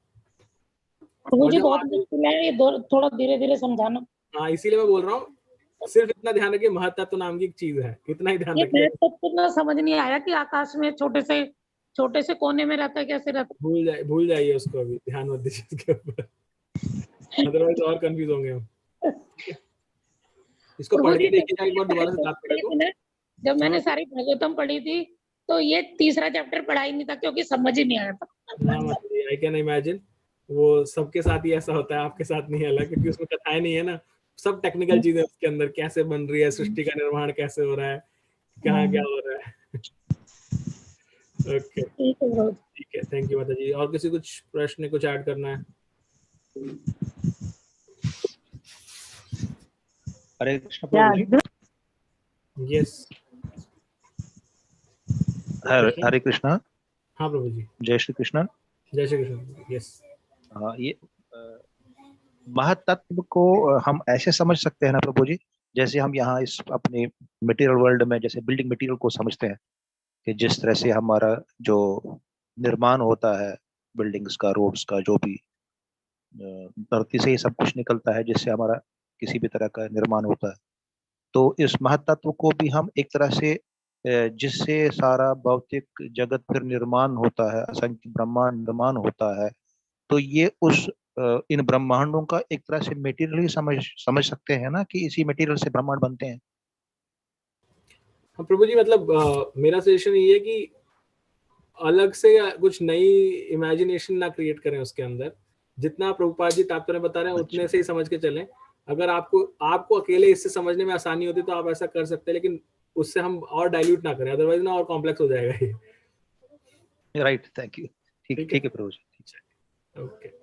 मुझे बहुत मुश्किल है ये, थोड़ा धीरे धीरे समझाना। हाँ, इसीलिए मैं बोल रहा हूँ, सिर्फ इतना ध्यान रखिए, महत्त्व नाम की एक चीज है, इतना ही ध्यान रखिए। महत्त्व ना समझ नहीं आया कि आकाश में छोटे से कोने में रहता है, कैसे रहता है। भूल जाइए उसको, अभी ध्यान मत दीजिए इसके ऊपर, अदरवाइज और कंफ्यूज होंगे हम। इसको पढ़ के देखिएगा एक बार दोबारा से तात्पर्य को। जब मैंने सारी भागवतम पढ़ी थी तो ये तीसरा चैप्टर पढ़ा ही नहीं था, क्योंकि समझ ही नहीं आया था। आई कैन इमेजिन, वो सबके साथ ही ऐसा होता है, आपके साथ नहीं अलग, क्योंकि उसमें कथाएं नहीं है ना, सब टेक्निकल चीजें उसके अंदर, कैसे बन रही है सृष्टि का निर्माण, कैसे हो रहा है, कहाँ क्या हो रहा है। ओके, ठीक है, थैंक यू माता जी। और किसी कुछ प्रश्न, कुछ ऐड करना है? हरे कृष्ण प्रभु जी। यस, हरे कृष्णा। हाँ प्रभु जी। जय श्री कृष्ण। जय श्री कृष्ण। यस, ये महत्त्व को हम ऐसे समझ सकते हैं ना प्रभु जी, जैसे हम यहाँ इस अपने मटेरियल वर्ल्ड में जैसे बिल्डिंग मटेरियल को समझते हैं, कि जिस तरह से हमारा जो निर्माण होता है बिल्डिंग्स का, रोड्स का, जो भी धरती से ही सब कुछ निकलता है जिससे हमारा किसी भी तरह का निर्माण होता है। तो इस महत्त्व को भी हम एक तरह से, जिससे सारा भौतिक जगत फिर निर्माण होता है, असंख्य ब्रह्मांड निर्माण होता है, तो ये उस इन ब्रह्मांडों का एक तरह से मटेरियल ही समझ सकते हैं ना, कि इसी मटेरियल से ब्रह्मांड बनते हैं। हाँ प्रभु जी, मतलब मेरा सजेशन ये है कि अलग से कुछ नई इमेजिनेशन ना क्रिएट करें उसके अंदर। जितना प्रभुपाद जी तात्पर्य बता रहे हैं उतने से ही समझ के चलें। अगर आपको अकेले इससे समझने में आसानी होती तो आप ऐसा कर सकते हैं, लेकिन उससे हम और डाइल्यूट ना करें, अदरवाइज ना और कॉम्प्लेक्स हो जाएगा ये। Right, thank you. ठीक है प्रभु जी। ओके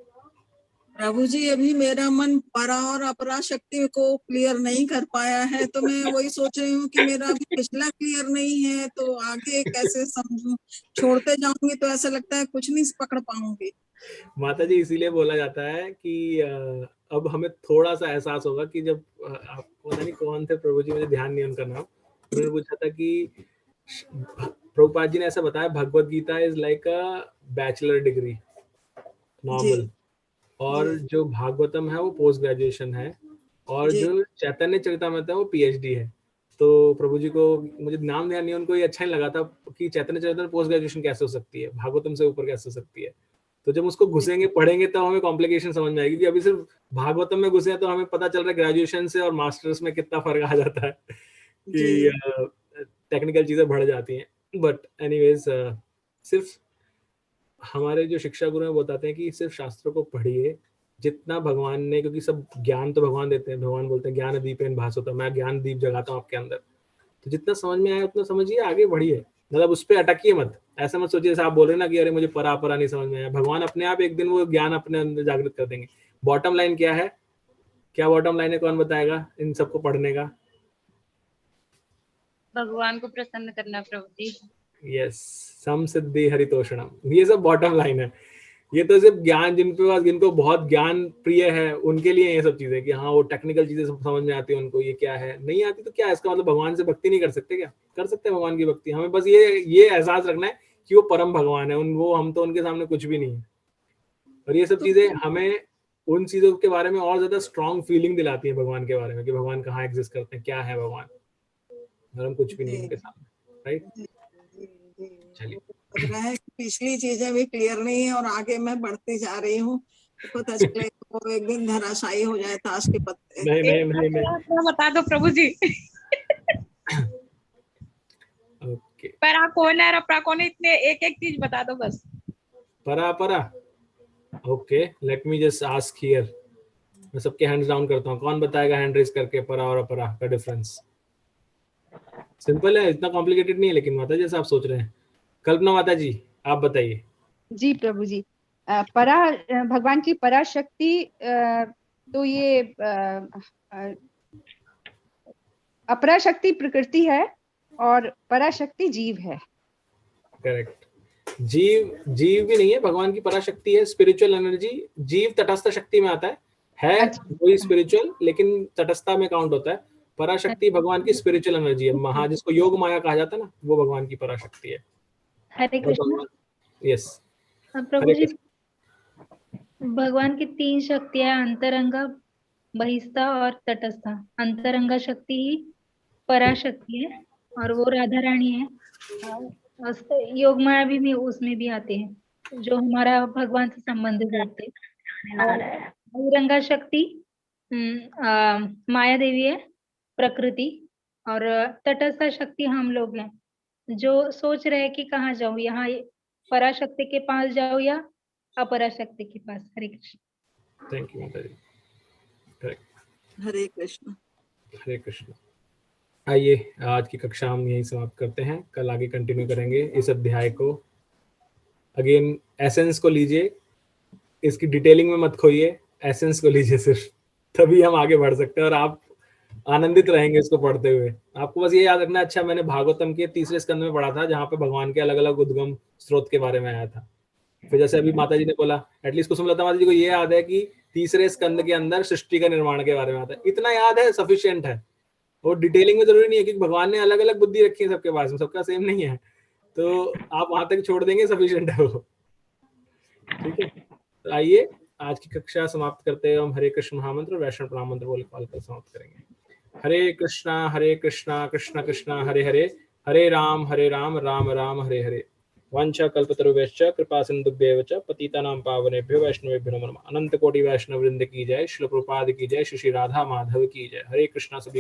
प्रभु जी, अभी मेरा मन परा और अपरा शक्ति को क्लियर नहीं कर पाया है, तो मैं वही सोच रही हूँ कि मेरा अभी पिछला क्लियर नहीं है, तो आगे कैसे समझूं। छोड़ते जाऊंगी तो ऐसा लगता है कुछ नहीं पकड़ पाऊंगी। माता जी, इसीलिए बोला जाता है कि अब हमें थोड़ा सा एहसास होगा कि जब आप पता नहीं कौन थे प्रभु जी, मुझे ध्यान नहीं उनका नाम, उन्होंने पूछा था कि प्रभुपाद जी ने ऐसा बताया, Bhagavad Gita is like a bachelor degree normal, और जो भागवतम है वो पोस्ट ग्रेजुएशन है, और जो चैतन्य चरितामृत है वो पीएचडी है। तो प्रभु जी को मुझे नाम ध्यान नहीं, उनको ये अच्छा नहीं लगा था कि चैतन्य चरितामृत पोस्ट ग्रेजुएशन कैसे हो सकती है, भागवतम से ऊपर कैसे हो सकती है। तो जब उसको घुसेंगे, पढ़ेंगे, तो हमें कॉम्प्लिकेशन समझ में आएगी। कि अभी सिर्फ भागवतम में घुसे हैं तो हमें पता चल रहा है ग्रेजुएशन से और मास्टर्स में कितना फर्क आ जाता है, कि टेक्निकल चीजें बढ़ जाती हैं। बट एनीवेज, सिर्फ हमारे जो शिक्षा गुरु हैं वो बताते हैं कि सिर्फ शास्त्रों को पढ़िए जितना भगवान ने, क्योंकि सब ज्ञान तो भगवान देते हैं। भगवान बोलते हैं ज्ञान दीपेन भासोता, मैं ज्ञान दीप जगाता हूँ आपके अंदर। तो जितना समझ में आया उतना समझिए, आगे बढ़िए, मतलब उस पर अटकिए मत। ऐसा मत सोचिए जैसे आप बोल रहे ना कि अरे मुझे परा नहीं समझ में आया। भगवान अपने आप एक दिन वो ज्ञान अपने अंदर जागृत कर देंगे। बॉटम लाइन क्या है, क्या बॉटम लाइन है, कौन बताएगा इन सबको पढ़ने का? भगवान को प्रसन्न करना प्रभु जी। यस, सम सिद्धि हरितोषणम, ये सब बॉटम लाइन है। ये तो सिर्फ ज्ञान जिनको बहुत ज्ञान प्रिय है उनके लिए ये सब चीजें, कि हाँ वो टेक्निकल चीजें सब समझ में आती है उनको, ये क्या है, नहीं आती तो क्या है, इसका मतलब भगवान से भक्ति नहीं कर सकते क्या? कर सकते हैं भगवान की भक्ति। हमें बस ये एहसास रखना है कि वो परम भगवान है, वो हम तो उनके सामने कुछ भी नहीं है। और ये सब चीजें हमें उन चीजों के बारे में और ज्यादा स्ट्रॉन्ग फीलिंग दिलाती है भगवान के बारे में, कि भगवान कहाँ एग्जिस्ट करते हैं, क्या है भगवान, और हम कुछ भी नहीं उनके सामने, राइट। चलिए, लग रहा है कि पिछली चीजें भी क्लियर नहीं है और आगे मैं बढ़ती जा रही हूँ, तो पता चले वो एक दिन धराशायी हो जाए ताश के पत्ते। नहीं। बता दो प्रभु जी। ओके, परा कौन है, रपरा कौन है, इतने एक चीज बता दो बस। परा okay, let me just ask here. मैं सबके हैंड्स डाउन करता हूँ, कौन बताएगा हैंड रेज करके परा और अपरा का डिफरेंस? सिंपल है, इतना कॉम्प्लिकेटेड नहीं है, लेकिन माता जी जैसा आप सोच रहे हैं। कल्पना माता जी आप बताइए। जी प्रभु जी, परा भगवान की पराशक्ति, तो ये अपराशक्ति प्रकृति है और पराशक्ति जीव है। करेक्ट, जीव भी नहीं है, भगवान की पराशक्ति है, स्पिरिचुअल एनर्जी। जीव तटस्थ शक्ति में आता है वही स्पिरिचुअल, लेकिन तटस्थता में काउंट होता है। पराशक्ति भगवान की स्पिरिचुअल एनर्जी है, महा जिसको योग माया कहा जाता है ना, वो भगवान की पराशक्ति है। हरे कृष्ण। यस प्रभु जी, भगवान की 3 शक्तियां, अंतरंगा, बहिस्था और तटस्था। अंतरंगा शक्ति ही पराशक्ति है और वो राधा रानी है। योग माया भी उसमें भी आते हैं, जो हमारा भगवान से संबंधित रखते हैं। बहिरंगा शक्ति माया देवी है, प्रकृति। और तटस्थ शक्ति हम लोग हैं, जो सोच रहे हैं कि कहाँ जाऊं, यहाँ पराशक्ति के पास जाओ या अपराशक्ति के पास। हरे कृष्ण। थैंक यू माता जी। करेक्ट, हरे कृष्ण। हरे कृष्ण। आइए, आज की कक्षा हम यहीं समाप्त करते हैं, कल आगे कंटिन्यू करेंगे इस अध्याय को। अगेन एसेंस को लीजिए, इसकी डिटेलिंग में मत खोइए, एसेंस को लीजिए सिर्फ, तभी हम आगे बढ़ सकते हैं और आप आनंदित रहेंगे इसको पढ़ते हुए। आपको बस ये याद रखना, अच्छा मैंने भागवतम के 3रे स्कंद में पढ़ा था, जहाँ पे भगवान के अलग अलग उद्गम स्रोत के बारे में आया था। फिर जैसे अभी माता जी ने बोला, एटलीस्ट कुसुमलता माता जी को ये याद है कि 3रे स्कंद के अंदर सृष्टि का निर्माण के बारे में आता है, इतना याद है, सफिशिएंट है। और डिटेलिंग में जरूरी नहीं है, क्योंकि भगवान ने अलग अलग बुद्धि रखी है सबके पास में, सबका सेम नहीं है, तो आप वहां तक छोड़ देंगे, सफिशिएंट है वो। ठीक है, तो आइए आज की कक्षा समाप्त करते हैं। हम हरे कृष्ण महामंत्र वैष्णव प्रणाम मंत्र बोल कर समाप्त करेंगे। हरे कृष्णा कृष्णा कृष्णा हरे हरे, हरे राम राम राम हरे हरे। वांछा कल्पतरुभ्यश्च कृपा सिन्धुभ्येव च पतितानां पावनेभ्यो वैष्णवेभ्यो नमः। अनंत कोटि वैष्णव वृंद की जय, श्रील प्रभुपाद की जय, श्री राधा माधव की जय। हरे कृष्णा सभी